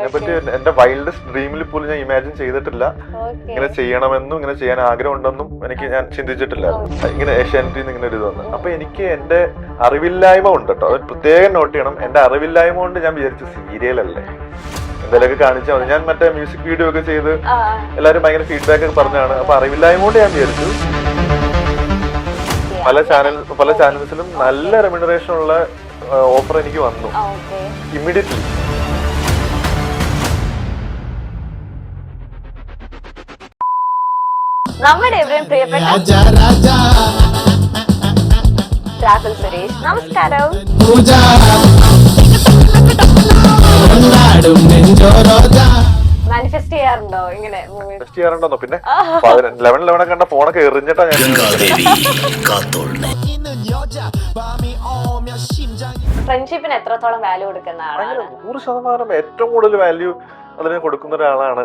അതിനെപ്പറ്റി എന്റെ വൈൽഡസ്റ്റ് ഡ്രീമിൽ പോലും ഞാൻ ഇമാജിൻ ചെയ്തിട്ടില്ല. ഇങ്ങനെ ചെയ്യണമെന്നും ഇങ്ങനെ ചെയ്യാൻ ആഗ്രഹം ഉണ്ടെന്നും ഞാൻ ചിന്തിച്ചിട്ടില്ലായിരുന്നു. ഇങ്ങനെ ഏഷ്യാനെറ്റിൽ നിന്ന് ഇങ്ങനെ ഒരു ഇത് വന്നു. അപ്പൊ എനിക്ക് എന്റെ അറിവില്ലായ്മ ഉണ്ട് കേട്ടോ, അത് പ്രത്യേകം നോട്ട് ചെയ്യണം. എന്റെ അറിവില്ലായ്മ കൊണ്ട് ഞാൻ വിചാരിച്ചു സീരിയലല്ലേ, എന്തെങ്കിലുമൊക്കെ കാണിച്ചാൽ മതി. ഞാൻ മറ്റേ മ്യൂസിക് വീഡിയോ ഒക്കെ ചെയ്ത് എല്ലാവരും ഭയങ്കര ഫീഡ്ബാക്ക് ഒക്കെ പറഞ്ഞാണ്. അപ്പൊ അറിവില്ലായ്മ കൊണ്ട് ഞാൻ വിചാരിച്ചു പല ചാനൽസിലും നല്ല റെമ്യൂണറേഷൻ ഉള്ള ഓഫർ എനിക്ക് വന്നു ഇമ്മീഡിയറ്റ്ലി. നമ്മുടെ എവരെയും പ്രിയപ്പെട്ട രാഹുൽ സുരേഷ്, നമസ്കാരം. മാനിഫെസ്റ്റ് ചെയ്യാറുണ്ടോ ഇങ്ങനെ? മാനിഫെസ്റ്റ് ചെയ്യാറുണ്ടോ പിന്നെ 11 കണ്ട ഫോണൊക്കെ എറിഞ്ഞിട്ടാ ഞാൻ. ഫ്രണ്ട്ഷിപ്പിന് എത്രത്തോളം വാല്യൂ കൊടുക്കുന്ന ആളാണ്? 100% ഏറ്റവും കൂടുതൽ വാല്യൂ അതിന് കൊടുക്കുന്ന ഒരാളാണ്.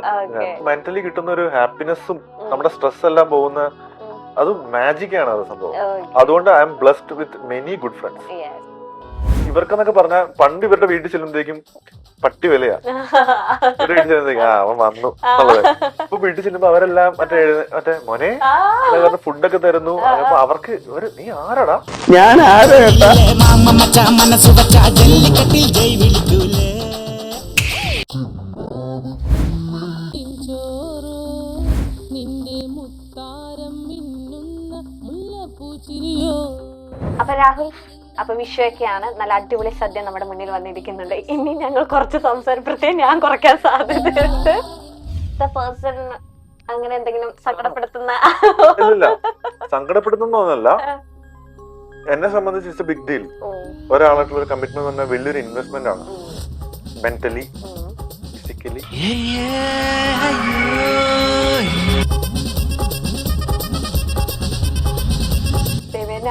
മെന്റലി കിട്ടുന്ന ഒരു ഹാപ്പിനെസ്സും നമ്മുടെ സ്ട്രെസ് എല്ലാം പോകുന്ന അത് മാജിക് ആണ് അത് സംഭവം. അതുകൊണ്ട് I am blessed with many good friends. ഇവർക്കെന്നൊക്കെ പറഞ്ഞാൽ പണ്ട് ഇവരുടെ വീട്ടിൽ ചെല്ലുമ്പോഴേക്കും പട്ടി വിലയാ. ഇവരുടെ വീട്ടിൽ ചെല്ലുമ്പോഴേക്കും അവൻ വന്നു എന്നുള്ളത്. ഇപ്പൊ വീട്ടിൽ ചെല്ലുമ്പോ അവരെല്ലാം മറ്റേ മോനെ ഫുഡൊക്കെ തരുന്നു. അപ്പൊ അവർക്ക് നീ ആരാടാ, ഞാൻ ആരാ. അപ്പൊ രാഹുൽ, അപ്പൊ വിഷയൊക്കെയാണ്, നല്ല അടിപൊളി സദ്യ നമ്മുടെ മുന്നിൽ വന്നിരിക്കുന്നുണ്ട്. ഇനി ഞങ്ങൾ കുറച്ച് സംസാരപ്പെടുത്തേം ഞാൻ കുറയ്ക്കാൻ സാധ്യതയുണ്ട്. പേഴ്സൺ അങ്ങനെ എന്തെങ്കിലും സങ്കടപ്പെടുത്തുന്ന? സങ്കടപ്പെടുത്തുന്നല്ല, എന്നെ സംബന്ധിച്ച് ഇറ്റ്സ് എ ബിഗ് ഡീൽ. ഒരാളായിട്ടുള്ള ഒരു കമ്മിറ്റ്മെന്റ് പറഞ്ഞാൽ വലിയൊരു ഇൻവെസ്റ്റ്മെന്റ് ആണ്. Mentally, physically.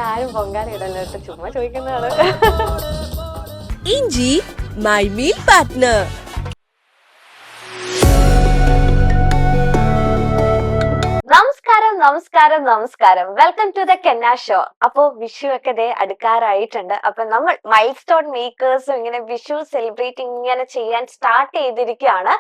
ആരും പൊങ്കാലിടല്ലോ, ചുമ്മാ ചോദിക്കുന്നതാണ്. Inchi my meal partner. നമസ്കാരം. Welcome to the Kenna show. അപ്പോ വിഷു ഒക്കെ ദേ അടുക്കാറായിട്ടുണ്ട്. അപ്പൊ നമ്മൾ മൈൽ സ്റ്റോൺ മേക്കേഴ്സും ഇങ്ങനെ വിഷു സെലിബ്രേറ്റ് ഇങ്ങനെ ചെയ്യാൻ സ്റ്റാർട്ട് ചെയ്തിരിക്കുകയാണ്.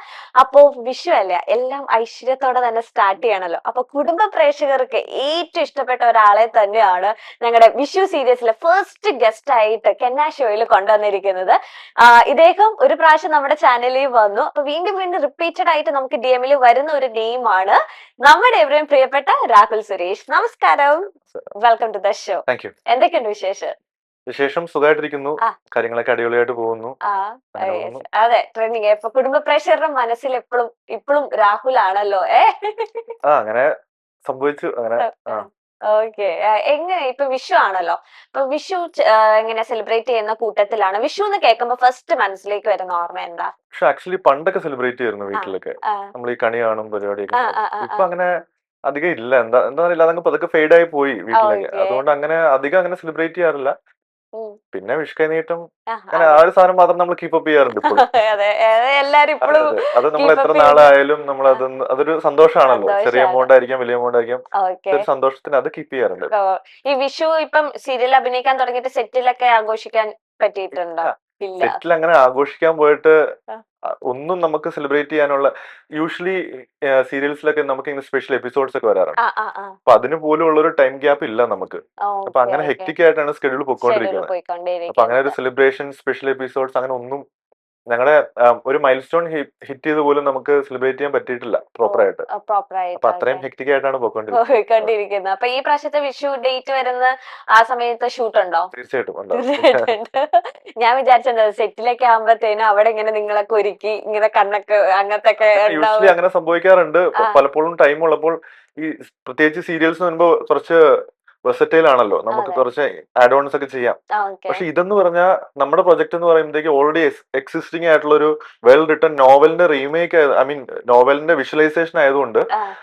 അപ്പോ വിഷു അല്ലേ, എല്ലാം ഐശ്വര്യത്തോടെ തന്നെ സ്റ്റാർട്ട് ചെയ്യണല്ലോ. അപ്പൊ കുടുംബ പ്രേക്ഷകർക്ക് ഏറ്റവും ഇഷ്ടപ്പെട്ട ഒരാളെ തന്നെയാണ് ഞങ്ങളുടെ വിഷു സീരീസിലെ ഫസ്റ്റ് ഗസ്റ്റ് ആയിട്ട് കെന്ന ഷോയിൽ കൊണ്ടുവന്നിരിക്കുന്നത്. ഇദ്ദേഹം ഒരു പ്രാവശ്യം നമ്മുടെ ചാനലിൽ വന്നു. അപ്പൊ വീണ്ടും റിപ്പീറ്റഡ് ആയിട്ട് നമുക്ക് DM വരുന്ന ഒരു നെയിമാണ് നമ്മുടെ എവരെയും പ്രിയപ്പെട്ട രാഹുൽ സുരേഷ്. നമസ്കാരം, വെൽക്കം ടു ദ ഷോ. എന്തൊക്കെയുണ്ട് വിശേഷം? സുഖമായിട്ടിരിക്കുന്നു, കാര്യങ്ങളൊക്കെ അടിപൊളിയായിട്ട് പോകുന്നു. അതെ, ട്രെൻഡിങ്. ഇപ്പൊ കുടുംബ പ്രേക്ഷകരുടെ മനസ്സിൽ ഇപ്പോഴും രാഹുൽ ആണല്ലോ. അങ്ങനെ സംഭവിച്ചു. അങ്ങനെ ഓക്കെ. എങ്ങനെ ഇപ്പൊ വിഷു ആണല്ലോ, ഇപ്പൊ വിഷു എങ്ങനെ സെലിബ്രേറ്റ് ചെയ്യുന്ന കൂട്ടത്തിലാണ്? വിഷു എന്ന് കേൾക്കുമ്പോ ഫസ്റ്റ് മനസ്സിലേക്ക് വരുന്ന ഓർമ്മ എന്താ? പക്ഷെ ആക്ച്വലി പണ്ടൊക്കെ സെലിബ്രേറ്റ് ചെയ്യുന്നു വീട്ടിലൊക്കെ, നമ്മൾ ഈ കണി കാണും പരിപാടിയൊക്കെ. ഇപ്പൊ അങ്ങനെ അധികം ഇല്ല. എന്താ അറിയില്ല, അതങ്ങ് പതുക്കെ ഫെയ്ഡ് ആയി പോയി വീട്ടിലൊക്കെ. അതുകൊണ്ട് അങ്ങനെ അധികം അങ്ങനെ സെലിബ്രേറ്റ് ചെയ്യാറില്ല. പിന്നെ വിഷുക്കൈനീട്ടം അങ്ങനെ ആ ഒരു സാധനം മാത്രം നമ്മൾ കീപ്പ് അപ്പ് ചെയ്യാറുണ്ട് ഇപ്പോഴും. അത് നമ്മൾ എത്ര നാളായാലും നമ്മൾ അതൊരു സന്തോഷമാണല്ലോ. ചെറിയ എമൗണ്ട് ആയിരിക്കാം, വലിയ എമൗണ്ട് ആയിരിക്കാം, ഒരു സന്തോഷത്തിന് അത് കീപ്പ് ചെയ്യാറുണ്ട്. ഈ വിഷു ഇപ്പം സീരിയൽ അഭിനയിക്കാൻ തുടങ്ങിയിട്ട് സെറ്റിലൊക്കെ ആഘോഷിക്കാൻ പറ്റിയിട്ടുണ്ടോ? സെറ്റിൽ അങ്ങനെ ആഘോഷിക്കാൻ പോയിട്ട് ഒന്നും നമുക്ക് സെലിബ്രേറ്റ് ചെയ്യാനുള്ള, യൂഷ്വലി സീരിയൽസിലൊക്കെ നമുക്ക് ഇങ്ങനെ സ്പെഷ്യൽ എപ്പിസോഡ്സ് ഒക്കെ വരാറുണ്ട്. അപ്പൊ അതിന് പോലും ഉള്ളൊരു ടൈം ഗ്യാപ്പ് ഇല്ല നമുക്ക്. അപ്പൊ അങ്ങനെ ഹെക്ടിക് ആയിട്ടാണ് സ്കെഡ്യൂൾ പൊയ്ക്കൊണ്ടിരിക്കുന്നത്. അപ്പൊ അങ്ങനെ ഒരു സെലിബ്രേഷൻ, സ്പെഷ്യൽ എപ്പിസോഡ്സ് അങ്ങനെ ഒന്നും ഞങ്ങളുടെ ഒരു മൈൽ സ്റ്റോൺ ഹിറ്റ് ചെയ്ത് പോലും നമുക്ക് സെലിബ്രേറ്റ് ചെയ്യാൻ പറ്റിയിട്ടില്ല പ്രോപ്പറായിട്ട്. അപ്പൊ അത്രയും ഹെക്ടിക് ആയിട്ടാണ് പോയിക്കൊണ്ടിരിക്കുന്നത്. അപ്പൊ ഈ പ്രാവശ്യത്തെ വിഷു ഡേറ്റ് വരുന്ന ആ സമയത്ത് ഷൂട്ട് ഉണ്ടോ? തീർച്ചയായിട്ടും. ഞാൻ വിചാരിച്ചത് സെറ്റിലൊക്കെ ആകുമ്പോഴത്തേനും അവിടെ ഇങ്ങനെ നിങ്ങളൊക്കെ ഒരുക്കി ഇങ്ങനെ കണ്ണൊക്കെ അങ്ങനത്തെ യൂഷ്വലി അങ്ങനെ സംഭവിക്കാറുണ്ട്. പലപ്പോഴും ടൈം ഉള്ളപ്പോൾ ഈ പ്രത്യേകിച്ച് സീരിയൽസ് വരുമ്പോ കുറച്ച് വെർസറ്റൈൽ ആണല്ലോ, നമുക്ക് കുറച്ച് ആഡ് ഓൺസ് ഒക്കെ ചെയ്യാം. പക്ഷെ ഇതെന്ന് പറഞ്ഞാൽ നമ്മുടെ പ്രൊജക്ട് എന്ന് പറയുമ്പോഴത്തേക്ക് ഓൾറെഡി എക്സിസ്റ്റിംഗ് ആയിട്ടുള്ള ഒരു വെൽ റിട്ടൺ നോവലിന്റെ റീമേക്ക്, നോവലിന്റെ വിഷ്വലൈസേഷൻ ആയതുകൊണ്ട്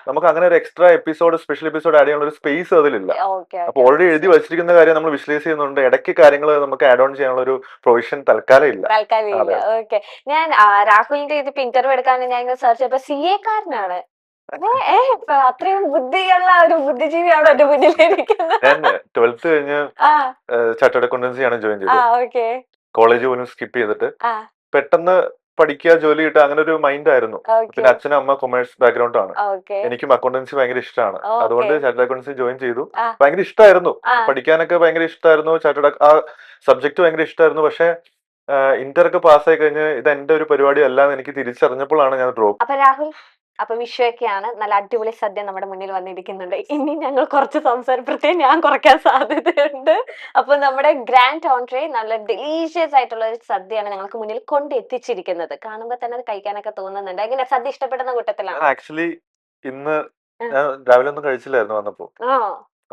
നമുക്ക് അങ്ങനെ ഒരു extra episode, special episode add ചെയ്യാനുള്ള ഒരു സ്പേസ് അതിലില്ല. അപ്പൊ ഓൾറെഡി എഴുതി വെച്ചിരിക്കുന്ന കാര്യം നമ്മൾ വിഷ്വലൈസ് ചെയ്യുന്നുണ്ട്. ഇടയ്ക്ക് കാര്യങ്ങൾ നമുക്ക് ആഡ് ഓൺ ചെയ്യാനുള്ള ഒരു പ്രൊവിഷൻ തൽക്കാലം ഇല്ല. ഞാൻ രാഹുലിന്റെ ഇതിപ്പോ ഇന്റർവ്യൂ എടുക്കാൻ ഞാൻ സെർച്ച് ചെയ്തപ്പോ CA കാരനാണ്. അത്രയും ബുദ്ധിയുള്ള ഒരു ബുദ്ധിജീവിയാണ് എന്റെ മുന്നിലിരിക്കുന്നത്. ഞാൻ 12th കഴിഞ്ഞ് ചാർട്ടേഡ് അക്കൗണ്ടൻസി ആണ് ജോയിൻ ചെയ്തത്. കോളേജ് പോലും സ്കിപ്പ് ചെയ്തിട്ട് പെട്ടെന്ന് പഠിക്കുക, ജോലി കിട്ടുക, അങ്ങനെ ഒരു മൈൻഡ് ആയിരുന്നു. ഓക്കെ പിന്നെ അച്ഛനും അമ്മ കൊമേഴ്സ് ബാക്ക്ഗ്രൗണ്ട് ആണ്. ഓക്കെ എനിക്കും അക്കൗണ്ടൻസി ഭയങ്കര ഇഷ്ടമാണ്. ഓക്കെ അതുകൊണ്ട് ചാർട്ടേഡ് അക്കൗണ്ടൻസി ജോയിൻ ചെയ്തു. ആ ഭയങ്കര ഇഷ്ടമായിരുന്നു, ആ പഠിക്കാനൊക്കെ ഭയങ്കര ഇഷ്ടമായിരുന്നു. ആ സബ്ജക്ട് ഭയങ്കര ഇഷ്ടമായിരുന്നു. പക്ഷെ ഇന്റർ ഒക്കെ പാസ്സായി കഴിഞ്ഞ് ഇത് എന്റെ ഒരു പരിപാടി അല്ലാന്ന് എനിക്ക് തിരിച്ചറിഞ്ഞപ്പോഴാണ് ഞാൻ ഡ്രോപ്പ്. അപ്പൊ രാഹുൽ, അപ്പൊ വിഷയൊക്കെയാണ്, നല്ല അടിപൊളി സദ്യ നമ്മുടെ മുന്നിൽ വന്നിരിക്കുന്നുണ്ട്. ഇനി ഞങ്ങൾ കുറച്ച് സംസാരപ്പെടുത്തേ ഞാൻ കുറയ്ക്കാൻ സാധ്യതയുണ്ട്. അപ്പൊ നമ്മുടെ ഗ്രാൻഡ് ഓൺട്രേ നല്ല ഡെലീഷ്യസ് ആയിട്ടുള്ള ഒരു സദ്യയാണ് ഞങ്ങൾക്ക് മുന്നിൽ കൊണ്ട് എത്തിച്ചിരിക്കുന്നത്. കാണുമ്പോ തന്നെ അത് കഴിക്കാനൊക്കെ തോന്നുന്നുണ്ട്. എങ്ങനെ സദ്യ ഇഷ്ടപ്പെടുന്ന കൂട്ടത്തിലാണ്? ആക്ച്വലി ഇന്ന് ഞാൻ രാവിലെ ഒന്നും കഴിച്ചില്ലായിരുന്നു വന്നപ്പോ. ആ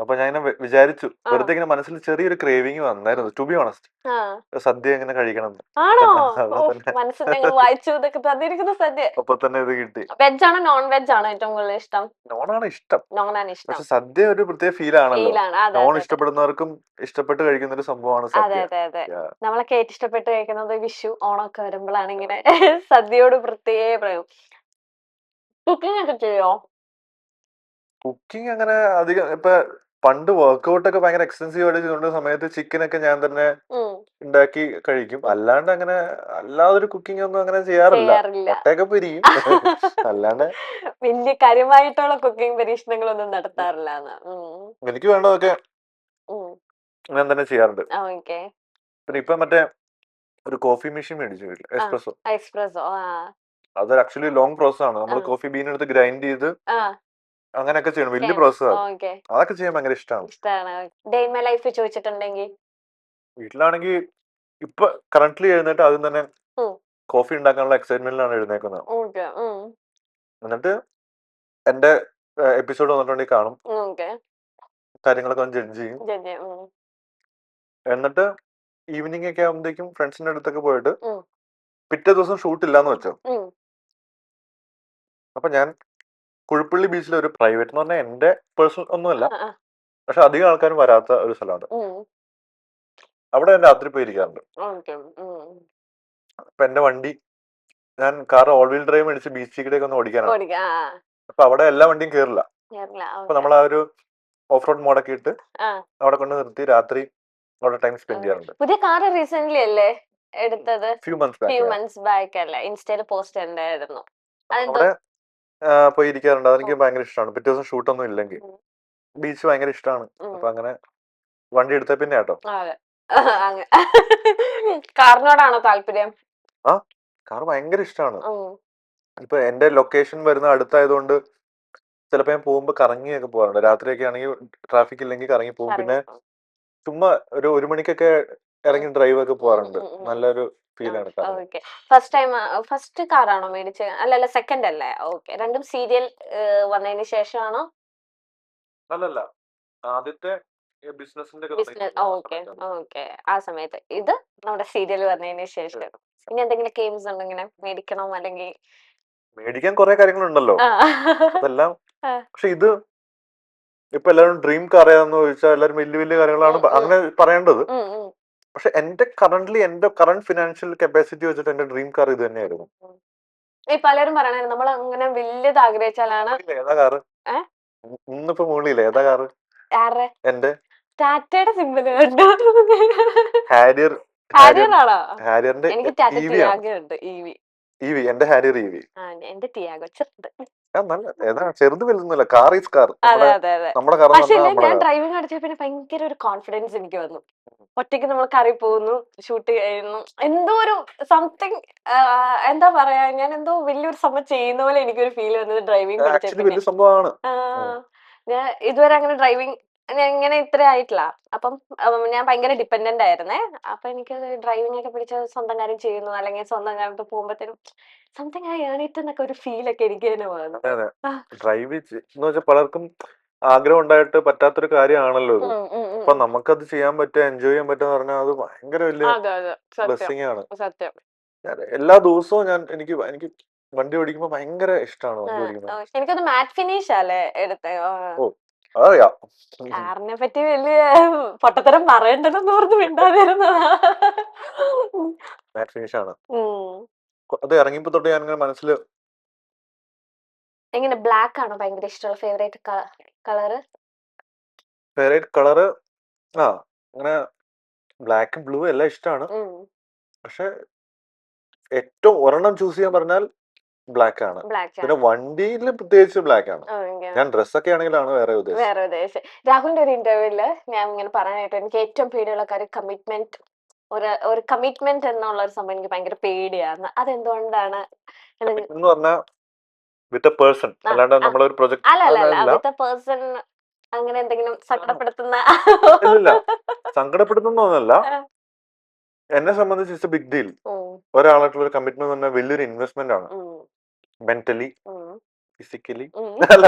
അപ്പൊ ഞാൻ ഇങ്ങനെ വിചാരിച്ചു, ആ വെറുതെ ഇങ്ങനെ മനസ്സിൽ ചെറിയൊരു ക്രേവിങ് വന്നായിരുന്നു, ടു ബി ഓണസ്റ്റ്, ആ സദ്യ എങ്ങനെ കഴിക്കണം എന്ന്. ആണോ? അപ്പൊ ഓ, തന്നെ മനസ്സിൽ ഞങ്ങൾ വായിച്ചു ഇതൊക്കെ തന്നിരിക്കുന്ന സദ്യ. അപ്പൊ തന്നെ ഇത് കിട്ടി. വെജ് ആണോ നോൺ വെജ് ആണോ ഏറ്റവും കൂടുതൽ ഇഷ്ടം? നോണാണ് ഇഷ്ടം. നോൺ ആണ് ഇഷ്ടം. പക്ഷെ സദ്യ ഒരു പ്രത്യേക ഫീൽ ആണല്ലോ. ഫീലാണ്. അതെ നോൺ അതെ അതെ ഇഷ്ടപ്പെടുന്നവർക്കും ഇഷ്ടപ്പെട്ട് കഴിക്കുന്ന ഒരു സംഭവമാണ് അതെ സദ്യ. അതെ അതെ. Yeah. നമ്മളൊക്കെ ഏറ്റവും ഇഷ്ടപ്പെട്ട് കഴിക്കുന്നത് വിഷു ഓണമൊക്കെ വരുമ്പോഴാണ് ഇങ്ങനെ സദ്യയോട് പ്രത്യേക പ്രയോഗം. കുക്കിംഗ് ഒക്കെ ചെയ്യോ? കുക്കിംഗ് അങ്ങനെ അധികം ഇപ്പൊ പണ്ട് വർക്ക്ഔട്ട് ഒക്കെ ഭയങ്കര എക്സ്റ്റൻസീവ് ആയിട്ട് ചെയ്തുകൊണ്ട സമയത്ത് ചിക്കൻ ഒക്കെ ഞാൻ തന്നെ ഉം, ഉണ്ടാക്കി കഴിക്കും. ഉം. അല്ലാണ്ട് അങ്ങനെ അല്ലാതൊരു കുക്കിംഗ് ഒന്നും അങ്ങനെ ചെയ്യാറില്ല. ചെയ്യാറില്ല. മുട്ടയൊക്കെ പൊരിക്കും. അല്ലാണ്ട് വലിയ കാര്യമായിട്ടുള്ള കുക്കിംഗ് പരീക്ഷണങ്ങളൊന്നും നടത്താറില്ല. എനിക്ക് വേണ്ടതൊക്കെ ഞാൻ തന്നെ ചെയ്യാറുണ്ട്. ഓക്കെ. പിന്നെ ഇപ്പൊ മറ്റേ ഒരു കോഫി മെഷീൻ മേടിച്ചു വീട്ടിൽ, ആ എസ്പ്രസോ. എക്സ്പ്രസോ. ആ അത് ആക്ച്വലി ലോങ് പ്രോസസ് ആണ്. നമ്മൾ ആ കോഫി ബീൻ എടുത്ത് ഗ്രൈൻഡ് ചെയ്ത് ആ അങ്ങനെയൊക്കെ ചെയ്യണം. വലിയ ചെയ്യണം. പ്രോസസ് ആണ്. ഓക്കെ. അതൊക്കെ ചെയ്യാൻ ഭയങ്കര ഇഷ്ടമാണ്. ഇഷ്ടമാണ്. ഡേ ഇൻ മൈ ലൈഫ് ചോദിച്ചിട്ടുണ്ടെങ്കിൽ വീട്ടിലാണെങ്കിൽ ഇപ്പൊ കറന്റ്ലി എഴുന്നേറ്റ് ആദ്യം തന്നെ ഉം, കോഫി ഉണ്ടാക്കാനുള്ള എക്സൈറ്റ്മെന്റിലാണ് എഴുന്നേക്കുന്നത്. ഓക്കെ. എന്നിട്ട് എന്റെ എപ്പിസോഡ് വന്നിട്ടുണ്ടെങ്കിൽ കാണും, ഓക്കെ. കാര്യങ്ങളൊക്കെ ഒന്ന് ജഡ്ജ് ചെയ്യും. ജഡ്ജ്. എന്നിട്ട് ഈവനിങ് ഒക്കെ ആകുമ്പോഴത്തേക്കും ഫ്രണ്ട്സിന്റെ അടുത്തൊക്കെ പോയിട്ട് ഉം, പിറ്റേ ദിവസം ഷൂട്ട് ഇല്ലാന്ന് വെച്ചോ. ഉം. അപ്പൊ ഞാൻ കുഴുപ്പള്ളി ബീച്ചിലെ ഒരു പ്രൈവറ്റ് എന്ന് പറഞ്ഞാൽ എന്റെ പേഴ്സണൽ ഒന്നുമല്ല, ആ, ആ. പക്ഷെ അധികം ആൾക്കാരും വരാത്ത ഒരു സ്ഥലമാണ്. ഉം. അവിടെ ഞാൻ രാത്രി പോയിരിക്കാറുണ്ട്. ഓക്കെ. അപ്പൊ എന്റെ വണ്ടി, ഞാൻ കാർ ഓൾ വീൽ ഡ്രൈവ് മേടിച്ച് ബീച്ചിലേക്ക് ഒന്ന് ഓടിക്കാനാണ്. ഓടിക്കാം. അപ്പൊ അവിടെ എല്ലാ വണ്ടിയും കയറില്ല. കേരള. അപ്പൊ ഓക്കെ. നമ്മൾ ആ ഒരു ഓഫ് റോഡ് മോഡൊക്കെ ഇട്ട് ആ അവിടെ കൊണ്ട് നിർത്തി രാത്രി അവിടെ ടൈം സ്പെൻഡ് ചെയ്യാറുണ്ട്. പുതിയ കാർ റീസെന്റ് അല്ലേ എടുത്തത്? Few months few back months back അല്ലേ? ഇൻസ്റ്റയിൽ പോസ്റ്റ് ഉണ്ടായിരുന്നു. അതെന്തോ? അവിടെ പോയി ഇരിക്കാറുണ്ട്. അതെനിക്ക് ഭയങ്കര ഇഷ്ടമാണ്. പിറ്റേ ദിവസം ഷൂട്ടൊന്നും ഇല്ലെങ്കിൽ ഉം, ബീച്ച് ഭയങ്കര ഇഷ്ടമാണ്. ഉം. അപ്പൊ അങ്ങനെ വണ്ടി എടുത്ത പിന്നെ കേട്ടോ. അതെ. കാറിനോടാണോ താല്പര്യം? ആ കാർ ഭയങ്കര ഇഷ്ടമാണ്. ഉം. ഇപ്പൊ എന്റെ ലൊക്കേഷൻ വരുന്ന അടുത്തായതുകൊണ്ട് ചിലപ്പോ ഞാൻ പോകുമ്പോ കറങ്ങിയൊക്കെ പോകാറുണ്ട്. രാത്രിയൊക്കെ ആണെങ്കിൽ ട്രാഫിക് ഇല്ലെങ്കിൽ കറങ്ങി പോകും. പിന്നെ ചുമ്മാ ഒരു മണിക്കൊക്കെ ഇറങ്ങി ഡ്രൈവ് ഒക്കെ പോകാറുണ്ട്. നല്ലൊരു ഫീലാണ് car. Okay. First time first കാറാണോ മേടിച്ചത്? അല്ലല്ല, സെക്കൻഡ് അല്ലേ? ഓക്കെ. രണ്ടും സീരിയൽ വന്നതിന് ശേഷമാണോ? അല്ലല്ല, ആദ്യത്തെ ബിസിനസിന്റെ ബിസിനസ്. Okay okay. ആ സമയത്ത് ഇത് നമ്മുടെ സീരിയൽ വന്നതിന് ശേഷം. ഇനി എന്തെങ്കിലും ഗെയിംസ് ഉണ്ടോ ഇങ്ങനെ മേടിക്കണം അല്ലെങ്കിൽ? മേടിക്കാൻ കുറെ കാര്യങ്ങളുണ്ടല്ലോ, അതെല്ലാം. ആ. പക്ഷെ ഇത് ഇപ്പൊ എല്ലാവരും ഡ്രീം കാർ ഏതാന്ന് ചോദിച്ചാൽ എല്ലാവരും വലിയ വലിയ കാര്യങ്ങളാണ് അങ്ങനെ പറയേണ്ടത്. പക്ഷെ എന്റെ കറന്റ് ഫിനാൻഷ്യൽ കപ്പാസിറ്റി വെച്ചിട്ട് എന്റെ ഡ്രീം കാർ ഇത് തന്നെയായിരുന്നു. ഈ പലരും പറയണ നമ്മൾ അങ്ങനെ വലിയത് ആഗ്രഹിച്ചാലാണ്. ഏതാ കാറ്? ഇന്നിപ്പോ മുകളിലെ ഏതാ കാറ്? എന്റെ ടാറ്റയുടെ സിമ്പിൾ കണ്ടു. ഹാരിയർ. ഹാരിയറാണോ? ഹാരിയറിന്റെ എനിക്ക് ടാറ്റ ടിയാഗോ ഉണ്ട്. ഇവി. എന്റെ ഹാരിയർ ഇവി. എന്റെ ടിയാഗോ ചെറുത്. നല്ല ഏതാ, ചെറുത് വലുതൊന്നുമില്ല. Car is car. അതെ അതെ അതെ. നമ്മുടെ കാർ. പക്ഷെ ഞാൻ ഡ്രൈവിംഗ് പഠിച്ച പിന്നെ ഭയങ്കര ഒരു കോൺഫിഡൻസ് എനിക്ക് വന്നു. ഒറ്റയ്ക്ക് നമ്മൾ കറി പോകുന്നു, ഷൂട്ട് ചെയ്യുന്നു, എന്തോ ഒരു സംതിങ്, എന്താ പറയാ, ഞാൻ എന്തോ വലിയൊരു സംഭവം ചെയ്യുന്ന പോലെ എനിക്കൊരു ഫീൽ വന്നത് ഡ്രൈവിംഗ് പഠിച്ച പിന്നെ. സംഭവമാണ്. ഞാൻ ഇതുവരെ അങ്ങനെ ഡ്രൈവിംഗ് ഞാൻ ഇങ്ങനെ ഇത്ര ആയിട്ടില്ല. അപ്പം ഞാൻ ഭയങ്കര ഡിപ്പെൻഡന്റ് ആയിരുന്നേ. അപ്പൊ എനിക്ക് ഡ്രൈവിംഗ് ഒക്കെ പിടിച്ച സ്വന്തം കാര്യം ചെയ്യുന്നു അല്ലെങ്കിൽ സ്വന്തം കാര്യത്ത് പോകുമ്പോഴത്തേനും സംതിങ് ഐ ഏൺ ഇറ്റ് എന്നൊക്കെ ഒരു ഫീൽ ഒക്കെ എനിക്ക് തന്നെ വന്നു. ഡ്രൈവ് എന്ന് വെച്ചാൽ പലർക്കും ആഗ്രഹം ഉണ്ടായിട്ട് പറ്റാത്തൊരു കാര്യമാണല്ലോ ഇത്. അപ്പൊ നമുക്കത് ചെയ്യാൻ പറ്റുക, എൻജോയ് ചെയ്യാൻ പറ്റുക പറഞ്ഞാൽ അത് ഭയങ്കര വലിയ ബ്ലെസ്സിങ് ആണ്. സത്യം. എല്ലാ ദിവസവും എനിക്ക് വണ്ടി ഓടിക്കുമ്പോ ഭയങ്കര ഇഷ്ടമാണ് വണ്ടി ഓടിക്കുന്നത്. എനിക്കൊന്ന് മാറ്റ് ഫിനിഷ് അല്ലേ എടുത്തേ? അതറിയാം. കാറിനെ പറ്റി വലിയ പൊട്ടത്തരം പറയണ്ടെന്ന് ഓർത്ത് മിണ്ടാതിരുന്നതാ. മാറ്റ് ഫിനിഷ് ആണ്. അത് ഇറങ്ങിയപ്പോ തൊട്ട് ഞാൻ ഇങ്ങനെ മനസ്സിൽ. എങ്ങനെ ബ്ലാക്ക് ആണോ ഭയങ്കര ഇഷ്ടമുള്ള ഫേവറേറ്റ് കളറ്? ഫേവറേറ്റ് കളറ് അങ്ങനെ ബ്ലാക്ക് ബ്ലൂ എല്ലാം ഇഷ്ടമാണ്. പക്ഷെ ഏറ്റവും ഒരെണ്ണം ചൂസ് ചെയ്യാൻ പറഞ്ഞാൽ ബ്ലാക്ക് ആണ്. ബ്ലാക്ക് പിന്നെ വണ്ടിയിൽ പ്രത്യേകിച്ച് ബ്ലാക്ക് ആണ്. ആണ്. ഞാൻ ഡ്രസ്സൊക്കെ ആണെങ്കിലാണ് വേറെ ഉദ്ദേശിച്ചത്. വേറെ ഉദ്ദേശം. രാഹുലിന്റെ ഒരു ഇന്റർവ്യൂല് ഞാൻ ഇങ്ങനെ പറയാനായിട്ട് എനിക്ക് ഏറ്റവും പേടിയുള്ള കാര്യം കമ്മിറ്റ്മെന്റ്. ഒരു കമ്മിറ്റ്മെന്റ് എന്നുള്ള ഒരു സംഭവം എനിക്ക് ഭയങ്കര പേടിയാണ്. അതെന്തുകൊണ്ടാണ്? എന്ന് പറഞ്ഞാൽ വിത്ത് എ പേഴ്സൺ, അല്ലാണ്ട് നമ്മളൊരു പ്രൊജക്ട് അല്ല വിത്ത് എ പേഴ്സൺ അങ്ങനെ എന്തെങ്കിലും സങ്കടപ്പെടുത്തുന്ന ഇല്ല, സങ്കടപ്പെടുത്തുന്നൊന്നല്ല. എന്നെ സംബന്ധിച്ച് ഇറ്റ്സ് എ ബിഗ് ഡീൽ. ഒരാളായിട്ടുള്ള ഒരു കമ്മിറ്റ്മെന്റ് പറഞ്ഞാൽ വലിയൊരു ഇൻവെസ്റ്റ്മെന്റ് ആണ്. മെന്റലി, ഫിസിക്കലി, അല്ല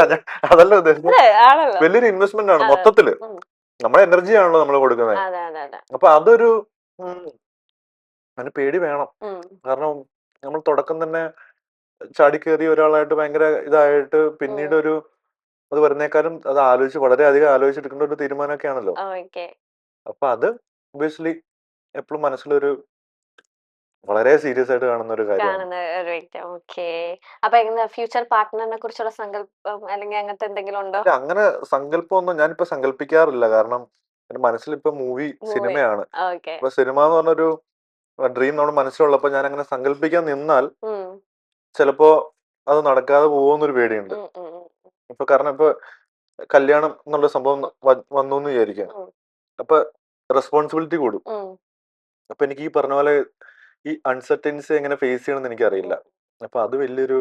അതല്ല ഉദ്ദേശിച്ചത്. വലിയൊരു ഇൻവെസ്റ്റ്മെന്റ് ആണ് മൊത്തത്തില്. നമ്മുടെ എനർജി ആണല്ലോ നമ്മൾ കൊടുക്കുന്നത്. അപ്പൊ അതൊരു അതിന് പേടി വേണം. കാരണം നമ്മൾ തുടക്കം തന്നെ ചാടിക്കേറി ഒരാളായിട്ട് ഭയങ്കര ഇതായിട്ട് പിന്നീട് ഒരു അത് വരുന്നേക്കാളും അത് ആലോചിച്ച് വളരെയധികം ആലോചിച്ചെടുക്കേണ്ട ഒരു തീരുമാനമൊക്കെ ആണല്ലോ. അപ്പൊ അത് ഒബിയസ്ലി എപ്പോഴും മനസ്സിലൊരു വളരെ സീരിയസ് ആയിട്ട് കാണുന്ന ഒരു കാര്യമാണ്. ഫ്യൂച്ചർ പാർട്ട്ണറിനെ കുറിച്ചുള്ള സങ്കല്പം അല്ലെങ്കിൽ അങ്ങനത്തെ എന്തെങ്കിലും ഉണ്ടോ? അങ്ങനെ സങ്കല്പമൊന്നും ഞാനിപ്പോ സങ്കല്പിക്കാറില്ല. കാരണം എന്റെ മനസ്സിലിപ്പോ മൂവി സിനിമയാണ്. അപ്പൊ സിനിമ എന്ന് പറഞ്ഞൊരു ഡ്രീം നമ്മുടെ മനസ്സിലുള്ളപ്പോ ഞാൻ അങ്ങനെ സങ്കല്പിക്കാൻ നിന്നാൽ ചിലപ്പോ അത് നടക്കാതെ പോകുന്നൊരു പേടിയുണ്ട്. ഇപ്പൊ കാരണം ഇപ്പൊ കല്യാണം എന്നുള്ള സംഭവം വന്നു എന്ന് വിചാരിക്കാം. അപ്പൊ റെസ്പോൺസിബിലിറ്റി കൂടും. അപ്പൊ എനിക്ക് ഈ പറഞ്ഞ പോലെ ഈ അൺസർട്ടൻസി എങ്ങനെ ഫേസ് ചെയ്യണമെന്ന് എനിക്കറിയില്ല. അപ്പൊ അത് വലിയൊരു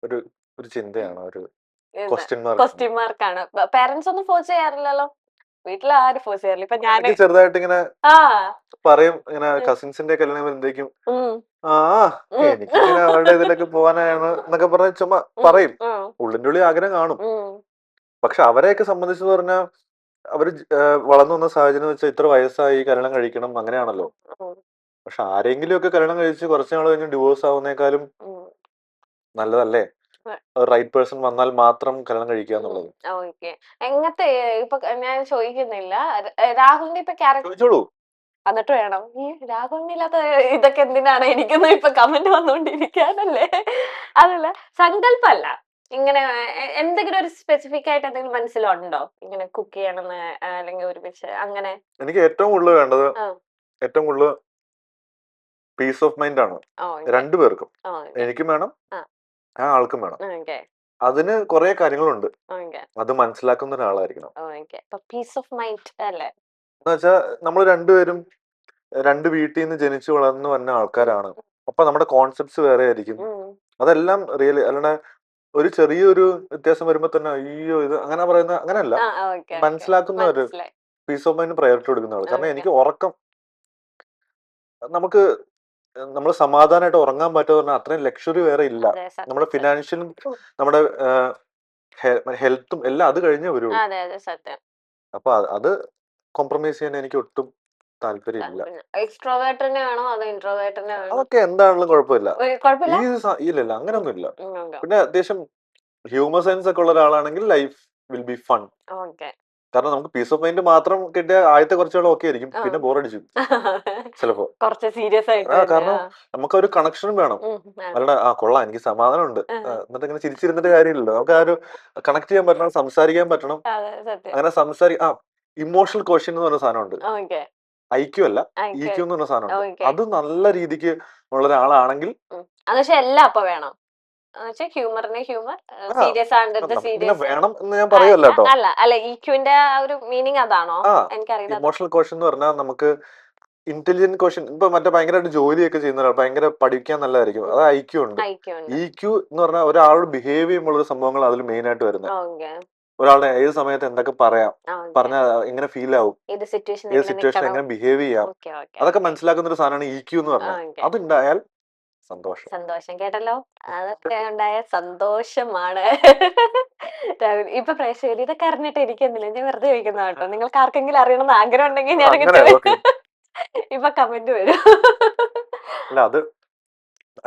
ഒരു ഒരു ചിന്തയാണ്, ഒരു ക്വസ്റ്റ്യൻ മാർക്കാണ്. പേരന്റ്സ് ഒന്നും ഫോഴ്സ് ചെയ്യാറില്ലല്ലോ. വീട്ടിൽ ആരും ഫോഴ്സ് ചെയ്യാറില്ല. ഇപ്പൊ ഞാൻ ചെറുതായിട്ട് ഇങ്ങനെ പറയും, ഇങ്ങനെ കസിൻസിന്റെ കല്യാണം വരുമ്പോഴേക്കും എനിക്കിങ്ങനെ അവരുടെ ഇതിലൊക്കെ പോകാനാണ് എന്നൊക്കെ പറഞ്ഞ ചുമ്മാ പറയും. ഉള്ളിന്റെ ഉള്ളിൽ ആഗ്രഹം കാണും. പക്ഷെ അവരെയൊക്കെ സംബന്ധിച്ച് പറഞ്ഞാൽ അവര് വളർന്നു വന്ന സാഹചര്യം വെച്ചാൽ ഇത്ര വയസ്സായി കല്യാണം കഴിക്കണം അങ്ങനെയാണല്ലോ. പക്ഷെ ആരെങ്കിലും ഒക്കെ കല്യാണം കഴിച്ച് കുറച്ച് നാൾ കഴിഞ്ഞ് ഡിവോഴ്സ് ആവുന്നേക്കാളും നല്ലതല്ലേ റൈറ്റ് പേഴ്സൺ വന്നാൽ മാത്രം കല്യാണം കഴിക്കുക എന്നുള്ളത്. എങ്ങനത്തെ ഇപ്പൊ ഞാൻ ചോദിക്കുന്നില്ല. രാഹുലിന്റെ ഇപ്പൊ ചോദിച്ചോളൂ. എന്നിട്ട് വേണം ഈ രാഹുലിനില്ലാത്ത ഇതൊക്കെ എന്തിനാണ് എനിക്കൊന്നും ഇപ്പൊ കമന്റ് വന്നുകൊണ്ടിരിക്കാനല്ലേ. അതല്ല, സങ്കല്പല്ല. ഇങ്ങനെ എന്തെങ്കിലും ഒരു സ്പെസിഫിക് ആയിട്ട് എന്തെങ്കിലും മനസ്സിലുണ്ടോ ഇങ്ങനെ കുക്ക് ചെയ്യണമെന്ന് അല്ലെങ്കിൽ ഒരുമിച്ച് അങ്ങനെ? എനിക്ക് ഏറ്റവും കൂടുതൽ വേണ്ടത്, ഏറ്റവും കൂടുതൽ പീസ് ഓഫ് മൈൻഡ് ആണ് രണ്ടുപേർക്കും. എനിക്കും വേണം, ആ ആൾക്കും വേണം. അതിന് കുറെ കാര്യങ്ങളുണ്ട്. അത് മനസ്സിലാക്കുന്ന ഒരാളായിരിക്കണം. പീസ് ഓഫ് മൈൻഡ് അല്ലേ എന്ന് വെച്ചാൽ നമ്മൾ രണ്ടുപേരും രണ്ട് വീട്ടിൽ നിന്ന് ജനിച്ചു വളർന്നു വന്ന ആൾക്കാരാണ്. അപ്പൊ നമ്മുടെ കോൺസെപ്റ്റ്സ് വേറെ ആയിരിക്കും. അതെല്ലാം റിയലി അല്ലാണ്ട് ഒരു ചെറിയൊരു വ്യത്യാസം വരുമ്പോ തന്നെ അയ്യോ ഇത് അങ്ങനെ പറയുന്ന അങ്ങനെയല്ല. മനസ്സിലാക്കുന്ന ഒരു പീസ് ഓഫ് മൈൻഡ് പ്രയോറിറ്റി കൊടുക്കുന്ന ആൾ. കാരണം എനിക്ക് ഉറക്കം, നമുക്ക് നമ്മൾ സമാധാനമായിട്ട് ഉറങ്ങാൻ പറ്റുക പറഞ്ഞാൽ അത്രയും ലക്ഷറി വേറെ ഇല്ല. നമ്മുടെ ഫിനാൻഷ്യലും നമ്മുടെ ഹെൽത്തും എല്ലാം അത് കഴിഞ്ഞേ വരുള്ളൂ. അപ്പൊ അത് കോംപ്രമൈസ് ചെയ്യാൻ എനിക്ക് ഒട്ടും താല്പര്യമില്ല. അതൊക്കെ എന്താണെങ്കിലും കുഴപ്പമില്ല. ഇല്ല അങ്ങനെയൊന്നുമില്ല. പിന്നെ അത്യാവശ്യം ഹ്യൂമർ സെൻസ് ഒക്കെ ഉള്ള ഒരാളാണെങ്കിൽ ലൈഫ് വിൽ ബി ഫൺ. കാരണം നമുക്ക് പീസ് ഓഫ് മൈൻഡ് മാത്രം കിട്ടിയ ആദ്യത്തെ കുറച്ചുകൾ ഓക്കെ ആയിരിക്കും, പിന്നെ ബോറടിച്ചു ചിലപ്പോ. കാരണം നമുക്ക് ഒരു കണക്ഷനും വേണം. അല്ലാണ്ട് കൊള്ളാം എനിക്ക് സമാധാനം ഉണ്ട് എന്നിട്ട് ഇങ്ങനെ ചിരിച്ചിരുന്നിട്ട് കാര്യമില്ലല്ലോ. നമുക്ക് ആ ഒരു കണക്ട് ചെയ്യാൻ പറ്റണം, സംസാരിക്കാൻ പറ്റണം. അങ്ങനെ ഇമോഷണൽ ക്വസ്റ്റ്യൻ എന്ന് പറഞ്ഞ സാധനമുണ്ട്. ഐക്യു അല്ല, ഇക്യു എന്ന് പറഞ്ഞ സാധനമുണ്ട്. അത് നല്ല രീതിക്ക് ഉള്ള ഒരാളാണെങ്കിൽ വേണം എന്ന് ഞാൻ പറയല്ല കേട്ടോ. ഇമോഷണൽ ക്വസ്റ്റ്യൻ എന്ന് പറഞ്ഞാൽ നമുക്ക് ഇന്റലിജന്റ് ക്വസ്റ്റ്യൻ, ഇപ്പൊ മറ്റേ ഭയങ്കരമായിട്ട് ജോലിയൊക്കെ ചെയ്യുന്ന ഒരാൾ ഭയങ്കര പഠിക്കാൻ നല്ലതായിരിക്കും, അത് ഐക്യു ഉണ്ട്. ഇക്യു എന്ന് പറഞ്ഞാൽ ഒരാളോട് ബിഹേവ് ചെയ്യുമ്പോൾ സംഭവങ്ങൾ അതിൽ മെയിൻ ആയിട്ട് വരുന്നത്. ഒരാളുടെ ഏത് സമയത്ത് എന്തൊക്കെ പറയാം, പറഞ്ഞാൽ എങ്ങനെ ഫീൽ ആവും, ഏത് സിറ്റുവേഷൻ എങ്ങനെ ബിഹേവ് ചെയ്യാം, അതൊക്കെ മനസ്സിലാക്കുന്ന ഒരു സാധനമാണ് ഇക്യു എന്ന് പറഞ്ഞാൽ. അതുണ്ടായാൽ സന്തോഷം. കേട്ടല്ലോ, അതൊക്കെ ഉണ്ടായ സന്തോഷമാണ്. ഇപ്പൊ പ്രേക്ഷകർ ഇതൊക്കെ അറിഞ്ഞിട്ട് ഇരിക്കുന്നില്ല, ഞാൻ വെറുതെ ചോദിക്കുന്ന കേട്ടോ. നിങ്ങൾക്ക് ആർക്കെങ്കിലും അറിയണമെന്ന് ആഗ്രഹം ഉണ്ടെങ്കിൽ ഞാൻ ഇപ്പൊ കമന്റ് വരും. അല്ല അത്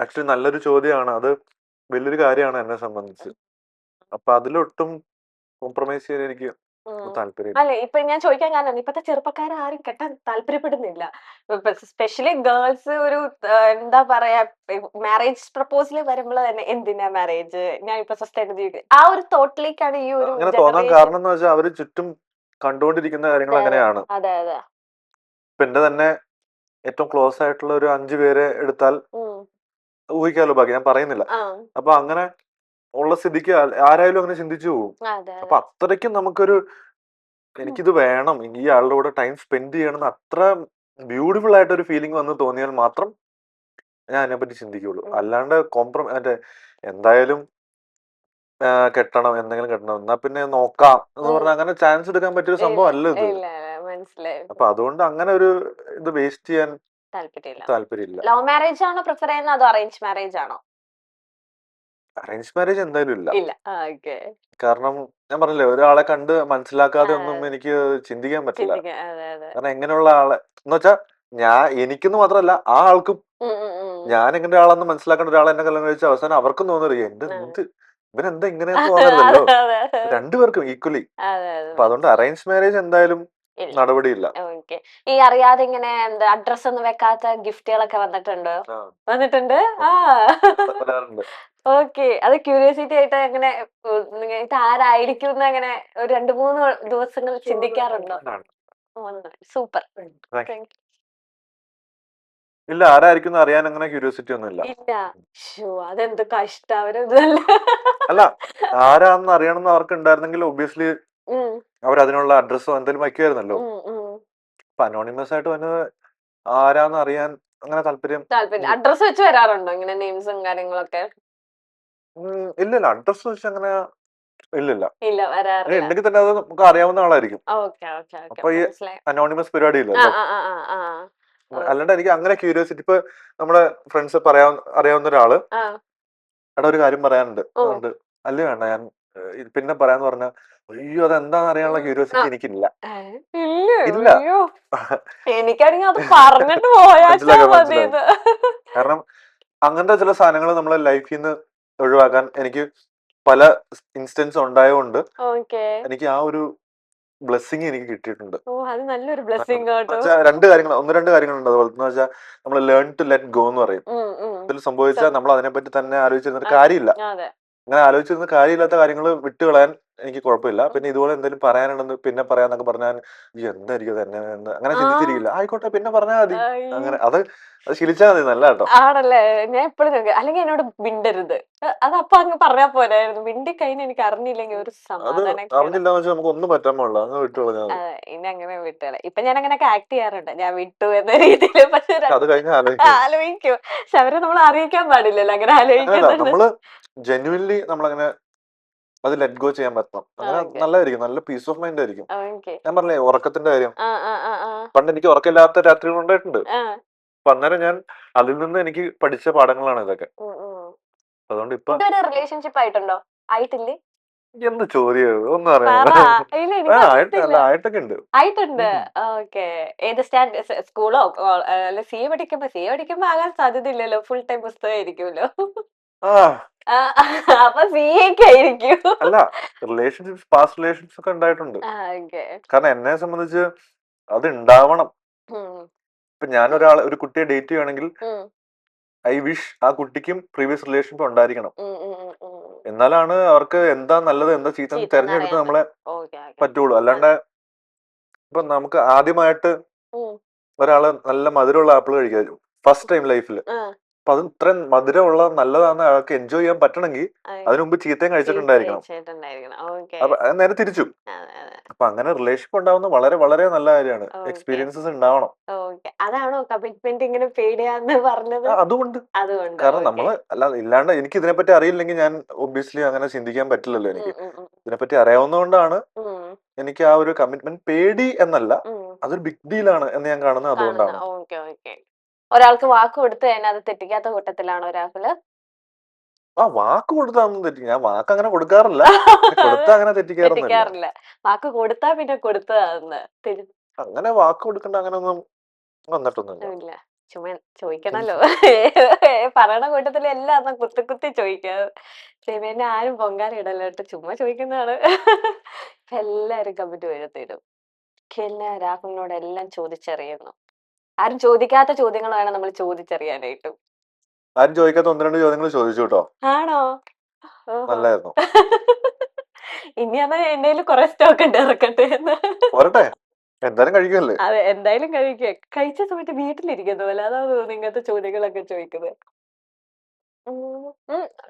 ആക്ച്വലി നല്ലൊരു ചോദ്യമാണ്. അത് വലിയൊരു കാര്യമാണ് എന്നെ സംബന്ധിച്ച്. അപ്പൊ അതിലൊട്ടും കോംപ്രമൈസ് ചെയ്യാൻ എനിക്ക് താല്പര്യം. അല്ലെ, ഇപ്പൊ ഞാൻ ചോദിക്കാൻ കാരണം ഇപ്പത്തെ ചെറുപ്പക്കാർ ആരും കെട്ടാൻ താല്പര്യപ്പെടുന്നില്ല. സ്പെഷ്യലി ഗേൾസ് ഒരു എന്താ പറയാ, മാരേജ് പ്രപ്പോസൽ വരുമ്പോൾ തന്നെ എന്തിനാ മാരേജ്, ഞാൻ ഇപ്പൊ സ്വസ്ഥമായിട്ട് ആ ഒരു തോട്ടിലേക്കാണ് ഈ ഒരു അങ്ങനെ തോന്നാൻ കാരണം എന്ന് വെച്ചാൽ അവര് ചുറ്റും കണ്ടുകൊണ്ടിരിക്കുന്ന കാര്യങ്ങൾ അങ്ങനെയാണ്. അതെ അതെ. ഇപ്പൊ എന്റെ തന്നെ ഏറ്റവും ക്ലോസ് ആയിട്ടുള്ള ഒരു 5 പേരെ എടുത്താൽ ഊഹിക്കാലോ ബാക്കി, ഞാൻ പറയുന്നില്ല. അപ്പൊ അങ്ങനെ ഉള്ള സ്ഥിതിക്ക് ആരായാലും അങ്ങനെ ചിന്തിച്ചു പോകും. അപ്പൊ അത്രയ്ക്കും നമുക്കൊരു എനിക്കിത് വേണം, ഈ ആളുടെ കൂടെ ടൈം സ്പെൻഡ് ചെയ്യണം എന്ന് അത്ര ബ്യൂട്ടിഫുൾ ആയിട്ടൊരു ഫീലിംഗ് വന്ന് തോന്നിയാൽ മാത്രം ഞാൻ അതിനെപ്പറ്റി ചിന്തിക്കുള്ളൂ. അല്ലാണ്ട് മറ്റേ എന്തായാലും കെട്ടണം, എന്തെങ്കിലും കെട്ടണം, എന്നാ പിന്നെ നോക്കാം എന്ന് പറഞ്ഞാൽ അങ്ങനെ ചാൻസ് എടുക്കാൻ പറ്റിയൊരു സംഭവം അല്ല ഇത്. മനസ്സിലായി. അപ്പൊ അതുകൊണ്ട് അങ്ങനെ ഒരു ഇത് വേസ്റ്റ് ചെയ്യാൻ താല്പര്യമില്ല. ലവ് മാരേജ് ആണോ പ്രിഫർ ചെയ്യുന്നത് അതോ അറേഞ്ച് മാരേജ് ആണോ? അറേഞ്ച് മാരേജ് എന്തായാലും ഇല്ല. ഇല്ല. കാരണം ഞാൻ പറഞ്ഞില്ലേ, ഒരാളെ കണ്ട് മനസ്സിലാക്കാതെ ഒന്നും എനിക്ക് ചിന്തിക്കാൻ പറ്റില്ല. കാരണം എങ്ങനെയുള്ള ആളെ എന്ന് വെച്ചാ എനിക്കെന്ന് മാത്രമല്ല ആ ആൾക്കും, ഞാൻ എങ്ങനെ ഒരാളെന്ന് മനസ്സിലാക്കേണ്ട ഒരാളെ എന്നെ കല്യാണം കഴിച്ച അവസാനം അവർക്കും തോന്നറിയ ഇവനെന്താ ഇങ്ങനെയെന്ന് തോന്നരുതല്ലോ, രണ്ടുപേർക്കും ഈക്വലി. അപ്പൊ അതുകൊണ്ട് അറേഞ്ച് മാരേജ് എന്തായാലും നടപടിയില്ല. ഈ അറിയാതെ ഇങ്ങനെ എന്താ അഡ്രസ് ഒന്നും വെക്കാത്ത ഗിഫ്റ്റുകളൊക്കെ വന്നിട്ടുണ്ട്. ഓക്കെ, അത് ക്യൂരിയോസിറ്റി ആയിട്ട് അങ്ങനെ ഇത് ആരായിരിക്കും എന്ന് അങ്ങനെ ഒരു 2-3 ദിവസങ്ങൾ ചിന്തിക്കാറുണ്ടോ? സൂപ്പർ. ഇല്ല, ആരായിരിക്കും അറിയാൻ അങ്ങനെ ക്യൂരിയോസിറ്റി ഒന്നും ഇല്ല. അതെന്ത് കഷ്ട. അല്ല, ആരാന്ന് അറിയണമെന്ന് അവർക്ക് ഉണ്ടായിരുന്നെങ്കിൽ ഒബ്വിയസ്ലി അവർ അതിനുള്ള അഡ്രസ്സോ എന്തെങ്കിലും വയ്ക്കുമായിരുന്നല്ലോ. അപ്പൊ അനോണിമസ് ആയിട്ട് വന്നത് ആരാന്ന് അറിയാൻ അങ്ങനെ താല്പര്യം. അഡ്രസ് വെച്ച് വരാറുണ്ടോ ഇങ്ങനെ നെയിംസും കാര്യങ്ങളൊക്കെ? ഇല്ലില്ല, അഡ്രസ് വെച്ച് അങ്ങനെ ഇല്ലില്ല. വരാറില്ല. ഉണ്ടെങ്കിൽ തന്നെ അത് നമുക്ക് അറിയാവുന്ന ആളായിരിക്കും. അപ്പൊ ഈ അനോണിമസ് പരിപാടി ഇല്ലല്ലോ. അല്ലാണ്ട് എനിക്ക് അങ്ങനെ ക്യൂരിയോസിറ്റി, ഇപ്പൊ നമ്മുടെ ഫ്രണ്ട്സ് അറിയാവുന്ന ഒരാള് എടാ ഒരു കാര്യം പറയാനുണ്ട് അല്ലേ, വേണ്ട ഞാൻ പിന്നെ പറയാന്ന് പറഞ്ഞ അയ്യോ അതെന്താന്ന് അറിയാനുള്ള ക്യൂരിയോസിറ്റി എനിക്കില്ല. ഇല്ല. എനിക്കാണെങ്കിൽ അത് പറഞ്ഞിട്ട് പോയാൽ. കാരണം അങ്ങനത്തെ ചില സാധനങ്ങൾ നമ്മളെ ലൈഫിൽ നിന്ന് ഒഴിവാക്കാൻ എനിക്ക് പല ഇൻസ്റ്റൻസ് ഉണ്ടായതുകൊണ്ട് എനിക്ക് ആ ഒരു ബ്ലെസ്സിങ് എനിക്ക് കിട്ടിയിട്ടുണ്ട്. രണ്ട് കാര്യങ്ങളുണ്ട് അതുപോലെ എന്ന് വെച്ചാൽ നമ്മൾ ലേൺ ടു ലെറ്റ് ഗോ എന്ന് പറയും. ഇതിൽ സംഭവിച്ചാൽ നമ്മൾ അതിനെപ്പറ്റി തന്നെ ആലോചിച്ചിരുന്നിട്ട് കാര്യമില്ല. അങ്ങനെ ആലോചിച്ചിരുന്ന കാര്യമില്ലാത്ത കാര്യങ്ങൾ വിട്ടുകളയാൻ എനിക്ക് കുഴപ്പമില്ല. പിന്നെ ഇതുപോലെ എന്തെങ്കിലും പറയാനുണ്ടെന്ന് പിന്നെ പറയാന്നൊക്കെ പറഞ്ഞാൽ എന്തായിരിക്കും തന്നെ അങ്ങനെ ചിന്തിച്ചിരിക്കില്ല. ആയിക്കോട്ടെ പിന്നെ പറഞ്ഞാൽ മതി. അങ്ങനെ അത് ശീലിച്ചാൽ മതി. നല്ല കേട്ടോ. ആണല്ലേ? ഞാൻ എപ്പോഴും അല്ലെങ്കിൽ എന്നോട് മിണ്ടരുത്, അതപ്പൊ അങ്ങ് പറഞ്ഞാ പോരായിരുന്നു. മിണ്ടി കഴിഞ്ഞ എനിക്ക് അറിഞ്ഞില്ലെങ്കിൽ ഒരു സമാധാനം. അറിഞ്ഞില്ല നമുക്ക് ഒന്നും പറ്റാൻ പാടില്ല, അങ്ങ് വിട്ടു കളഞ്ഞാൽ ഇനി അങ്ങനെ വിട്ടുകളെ. ഇപ്പൊ ഞാൻ അങ്ങനെയൊക്കെ ആക്ട് ചെയ്യാറുണ്ട്, ഞാൻ വിട്ടു എന്ന രീതിയിൽ. പക്ഷെ അത് കഴിഞ്ഞ ആലോചിക്കും. പക്ഷെ അവരെ നമ്മൾ അറിയിക്കാൻ പാടില്ലല്ലോ അങ്ങനെ ആലോചിക്കുന്നത്. നമ്മള് ജെന്യുവൻലി നമ്മളങ്ങനെ അത് ലെറ്റ് ഗോ ചെയ്യാൻ പറ്റണം. അങ്ങനെ നല്ലതായിരിക്കും, നല്ല പീസ് ഓഫ് മൈൻഡ് ആയിരിക്കും. ഞാൻ പറഞ്ഞേ ഉറക്കത്തിന്റെ കാര്യം, പണ്ട് എനിക്ക് ഉറക്കമില്ലാത്ത രാത്രികൾ ഉണ്ടായിട്ടുണ്ട്. അപ്പൊ അന്നേരം ഞാൻ അതിൽ നിന്ന് എനിക്ക് പഠിച്ച പാഠങ്ങളാണ് ഇതൊക്കെ. അതുകൊണ്ട് ഇപ്പൊ റിലേഷൻഷിപ്പ് ആയിട്ടുണ്ടോ? ആയിട്ടില്ലേ? എന്ത് ചോദ്യം, ഒന്നും അറിയാം. ആയിട്ടൊക്കെ ഉണ്ട്. ഏത് സ്കൂളോ സി പഠിക്കുമ്പോ ആകാൻ സാധ്യത ഇല്ലല്ലോ, ഫുൾ ടൈം പുസ്തകമായിരിക്കുമല്ലോ. അപ്പൊ സി ഒക്കെ ആയിരിക്കും. അല്ല, പാസ്റ്റ് റിലേഷൻഷിപ്സ് ഒക്കെ ഉണ്ടായിട്ടുണ്ട്. കാരണം എന്നെ സംബന്ധിച്ച് അത് ഉണ്ടാവണം. ഇപ്പൊ ഞാൻ ഒരു കുട്ടിയെ ഡേറ്റ് ചെയ്യുകയാണെങ്കിൽ ഐ വിഷ് ആ കുട്ടിക്കും പ്രീവിയസ് റിലേഷൻഷിപ്പ് ഉണ്ടായിരിക്കണം. എന്നാലാണ് അവർക്ക് എന്താ നല്ലത് എന്താ ചീത്ത തെരഞ്ഞെടുത്ത് നമ്മളെ പറ്റുള്ളൂ. അല്ലാണ്ട് ഇപ്പൊ നമുക്ക് ആദ്യമായിട്ട് ഒരാള് നല്ല മധുരമുള്ള ആപ്പിൾ കഴിക്കാം ഫസ്റ്റ് ടൈം ലൈഫിൽ. അപ്പൊ അത് ഇത്രയും മധുരമുള്ള നല്ലതാന്ന് അയാൾക്ക് എൻജോയ് ചെയ്യാൻ പറ്റണമെങ്കിൽ അതിനു മുമ്പ് ചീത്തയും കഴിച്ചിട്ടുണ്ടായിരിക്കണം. അപ്പൊ നേരെ തിരിച്ചു. അപ്പൊ അങ്ങനെ റിലേഷൻഷിപ്പ് ഉണ്ടാവുന്നത് വളരെ വളരെ നല്ല കാര്യമാണ്. എക്സ്പീരിയൻസസ് ഉണ്ടാവണം. അതാണോ കമ്മിറ്റ്മെന്റ് ഇങ്ങനെ പേടിയാന്ന് പറഞ്ഞത്? അതുകൊണ്ട് കാരണം നമ്മള് ഇല്ലാണ്ട് എനിക്ക് ഇതിനെപ്പറ്റി അറിയില്ലെങ്കിൽ ഞാൻ ഒബ്വിയസ്ലി അങ്ങനെ ചിന്തിക്കാൻ പറ്റില്ലല്ലോ. എനിക്ക് ഇതിനെപ്പറ്റി അറിയാവുന്നതുകൊണ്ടാണ് എനിക്ക് ആ ഒരു കമ്മിറ്റ്മെന്റ് പേടി എന്നല്ല, അതൊരു ബിഗ് ഡീലാണ് എന്ന് ഞാൻ കാണുന്നത്. അതുകൊണ്ടാണ്. ഒരാൾക്ക് വാക്ക് കൊടുത്തു കഴിഞ്ഞാൽ അത് തെറ്റിക്കാത്ത കൂട്ടത്തിലാണോ രാഹുല്? വാക്ക് കൊടുത്താന്നും തെറ്റി, ഞാൻ വാക്ക് അങ്ങനെ കൊടുക്കാറില്ല. കൊടുത്താ അങ്ങനെ തെറ്റിക്കാറില്ല. വാക്ക് കൊടുത്താ പിന്നെ കൊടുത്തതാന്ന് അങ്ങനെ വാക്ക് കൊടുക്കണ്ട അങ്ങനെയൊന്നും വന്നിട്ടൊന്നുമില്ല. ചുമ്മാ ചോദിക്കണല്ലോ. പറയണ കൂട്ടത്തില് എല്ലാം കുത്തി കുത്തി ചോദിക്കാതെ ചെവിനെ ആരും പൊങ്കാല ഇടല്ലോ കേട്ടോ, ചുമ്മാ ചോദിക്കുന്നതാണ്. എല്ലാരും കമ്മിറ്റ് വീഴത്തിടും. രാഹുലിനോട് എല്ലാം ചോദിച്ചറിയുന്നു. ആരും ചോദിക്കാത്ത ചോദ്യങ്ങൾ വേണം നമ്മൾ ചോദിച്ചറിയാനായിട്ടും. ആരും ചോദിക്കാത്ത 1-2 ചോദ്യങ്ങൾ ചോദിച്ചു കേട്ടോ. ആണോ? നല്ലായിരുന്നു. ഇനി അത് എന്റെ കുറെ സ്റ്റോക്ക് ഉണ്ട്, ഇറക്കട്ടെ എന്ന്. എന്തായാലും കഴിക്കല്ലേ. അതെ, എന്തായാലും കഴിക്കുക. കഴിച്ച സമയത്ത് വീട്ടിലിരിക്കുന്ന പോലെ, അതാണ് ഇങ്ങനത്തെ ചോദ്യങ്ങളൊക്കെ ചോദിക്കുന്നത്.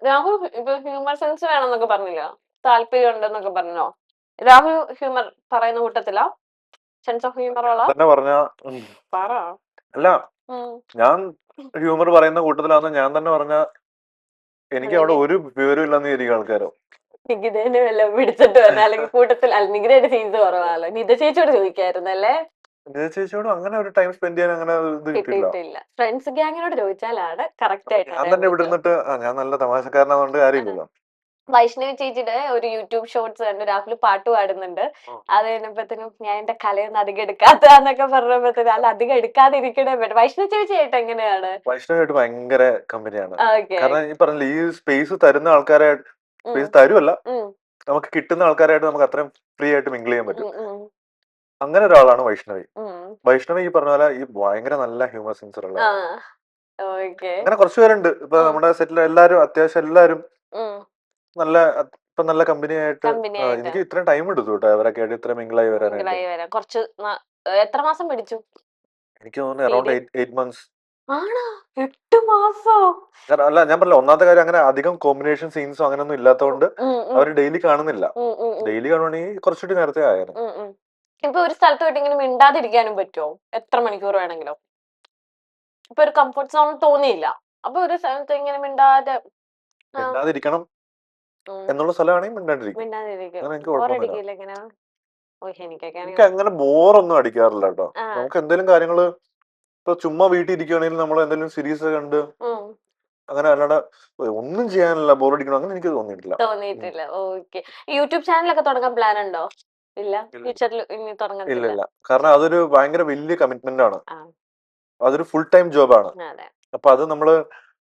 രാഹുൽ ഇപ്പൊ ഹ്യൂമർ സെൻസ് വേണമെന്നൊക്കെ പറഞ്ഞില്ല, താല്പര്യം ഉണ്ടെന്നൊക്കെ പറഞ്ഞോ? രാഹുൽ ഹ്യൂമർ പറയുന്ന കൂട്ടത്തിലാ? സെൻസ് ഓഫ് ഹ്യൂമർ ഉള്ള തന്നെ പറഞ്ഞ പറ. അല്ല, ഞാൻ ഹ്യൂമർ പറയുന്ന കൂട്ടത്തിലാന്ന് ഞാൻ തന്നെ പറഞ്ഞ എനിക്ക് അവിടെ ഒരു വിവരം ഇല്ലെന്ന് വിചാരിക്കും ആൾക്കാരോ. നികിതേനെ വല്ലതും പിടിച്ചിട്ട് വന്ന, അല്ലെങ്കിൽ കൂട്ടത്തിൽ അല്ല, നികിതയുടെ സീൻസ് കുറവാണല്ലോ, നിത ചേച്ചിയോട് ചോദിക്കായിരുന്നല്ലേ? ചേച്ചിയോട് അങ്ങനെ ഒരു ടൈം സ്പെൻഡ് ചെയ്യാൻ അങ്ങനെ ഇത് കിട്ടില്ല. കിട്ടിയിട്ടില്ല. ഫ്രണ്ട്സ് ഗ്യാങ്ങിനോട് ചോദിച്ചാലാണ് കറക്റ്റ് ആയിട്ട് ഞാൻ തന്നെ ഇവിടെ നിന്നിട്ട് ഞാൻ നല്ല തമാശക്കാരനാകൊണ്ട് കാര്യമില്ലല്ലോ. വൈഷ്ണവി ചേച്ചിയുടെ ഒരു യൂട്യൂബ് ഷോർട്സ് കണ്ട് രാഹുൽ പാട്ട് പാടുന്നുണ്ട്. അത് കഴിഞ്ഞപ്പോഴത്തേനും ഞാൻ എന്റെ കലയൊന്നും അധികം എടുക്കാത്തന്നൊക്കെ പറഞ്ഞപ്പോഴത്തേനും അല്ല, അധികം എടുക്കാതിരിക്കണേ പറ്റും. വൈഷ്ണവി ചേച്ചി ആയിട്ട് എങ്ങനെയാണ്? വൈഷ്ണവായിട്ട് ഭയങ്കര കമ്പനിയാണ്. ഓക്കെ. കാരണം ഈ പറഞ്ഞില്ല, ഈ സ്പേസ് തരുന്ന ആൾക്കാരെ, സ്പേസ് തരുമല്ല, നമുക്ക് കിട്ടുന്ന ആൾക്കാരായിട്ട് നമുക്ക് അത്രയും ഫ്രീ ആയിട്ട് മിങ്കിൾ ചെയ്യാൻ പറ്റും. അങ്ങനെ ഒരാളാണ് വൈഷ്ണവി. വൈഷ്ണവി ഈ പറഞ്ഞ പോലെ ഈ ഭയങ്കര നല്ല ഹ്യൂമർ സെൻസർ ഉള്ള അങ്ങനെ കുറച്ചു പേരുണ്ട്. ഇപ്പൊ നമ്മുടെ സെറ്റിൽ എല്ലാരും, അത്യാവശ്യം എല്ലാരും നല്ല ഇപ്പൊ നല്ല കമ്പനി ആയിട്ട്. എനിക്ക് ഇത്രയും ടൈം എടുത്തു കേട്ടോ അവരൊക്കെ ആയിട്ട് ഇത്ര മിങ്കിളായി വരാനായിട്ട്. കുറച്ച് എത്ര മാസം പിടിച്ചു? എനിക്ക് തോന്നുന്നു അറൌണ്ട് 8 months. ആണോ? 8 മാസോ? അല്ല, ഞാൻ പറഞ്ഞില്ല, ഒന്നാമത്തെ കാര്യം അങ്ങനെ അധികം കോമ്പിനേഷൻ സീൻസോ അങ്ങനെയൊന്നും ഇല്ലാത്തതുകൊണ്ട് അവര് ഡെയിലി കാണുന്നില്ല. ഡെയിലി കാണുവാണെങ്കിൽ കുറച്ചുകൂടി നേരത്തെ ആയിരുന്നു. ഇപ്പൊ ഒരു സ്ഥലത്ത് പോയിട്ട് ഇങ്ങനെ മിണ്ടാതിരിക്കാനും പറ്റുമോ? എത്ര മണിക്കൂർ വേണമെങ്കിലും? ഇപ്പൊ ഒരു കംഫർട്ട് സോൺ തോന്നിയില്ല, അപ്പൊ ഒരു സ്ഥലത്ത് ഇങ്ങനെ മിണ്ടാതിരിക്കണം എന്നുള്ള സ്ഥലമാണെങ്കിൽ മിണ്ടാണ്ടിരിക്കും. എനിക്ക് അങ്ങനെ ബോറൊന്നും അടിക്കാറില്ല കേട്ടോ. നമുക്ക് എന്തെങ്കിലും കാര്യങ്ങള് ഇപ്പൊ ചുമ്മാ വീട്ടിൽ ഇരിക്കുകയാണെങ്കിൽ നമ്മൾ എന്തെങ്കിലും സീരീസ് കണ്ട് അങ്ങനെ അല്ലാതെ ഒന്നും ചെയ്യാനില്ല, ബോറടിക്കണം അങ്ങനെ എനിക്ക് തോന്നിയിട്ടില്ല. ഓക്കെ. യൂട്യൂബ് ചാനലൊക്കെ തുടങ്ങാൻ പ്ലാൻ ഉണ്ടോ? ഇല്ല, ഫ്യൂച്ചറിൽ ഇനി തുടങ്ങത്തില്ല? ഇല്ല, കാരണം അതൊരു ഭയങ്കര വലിയ കമ്മിറ്റ്മെന്റ് ആണ്. അതൊരു ഫുൾ ടൈം ജോബാണ്. അപ്പൊ അത് നമ്മള്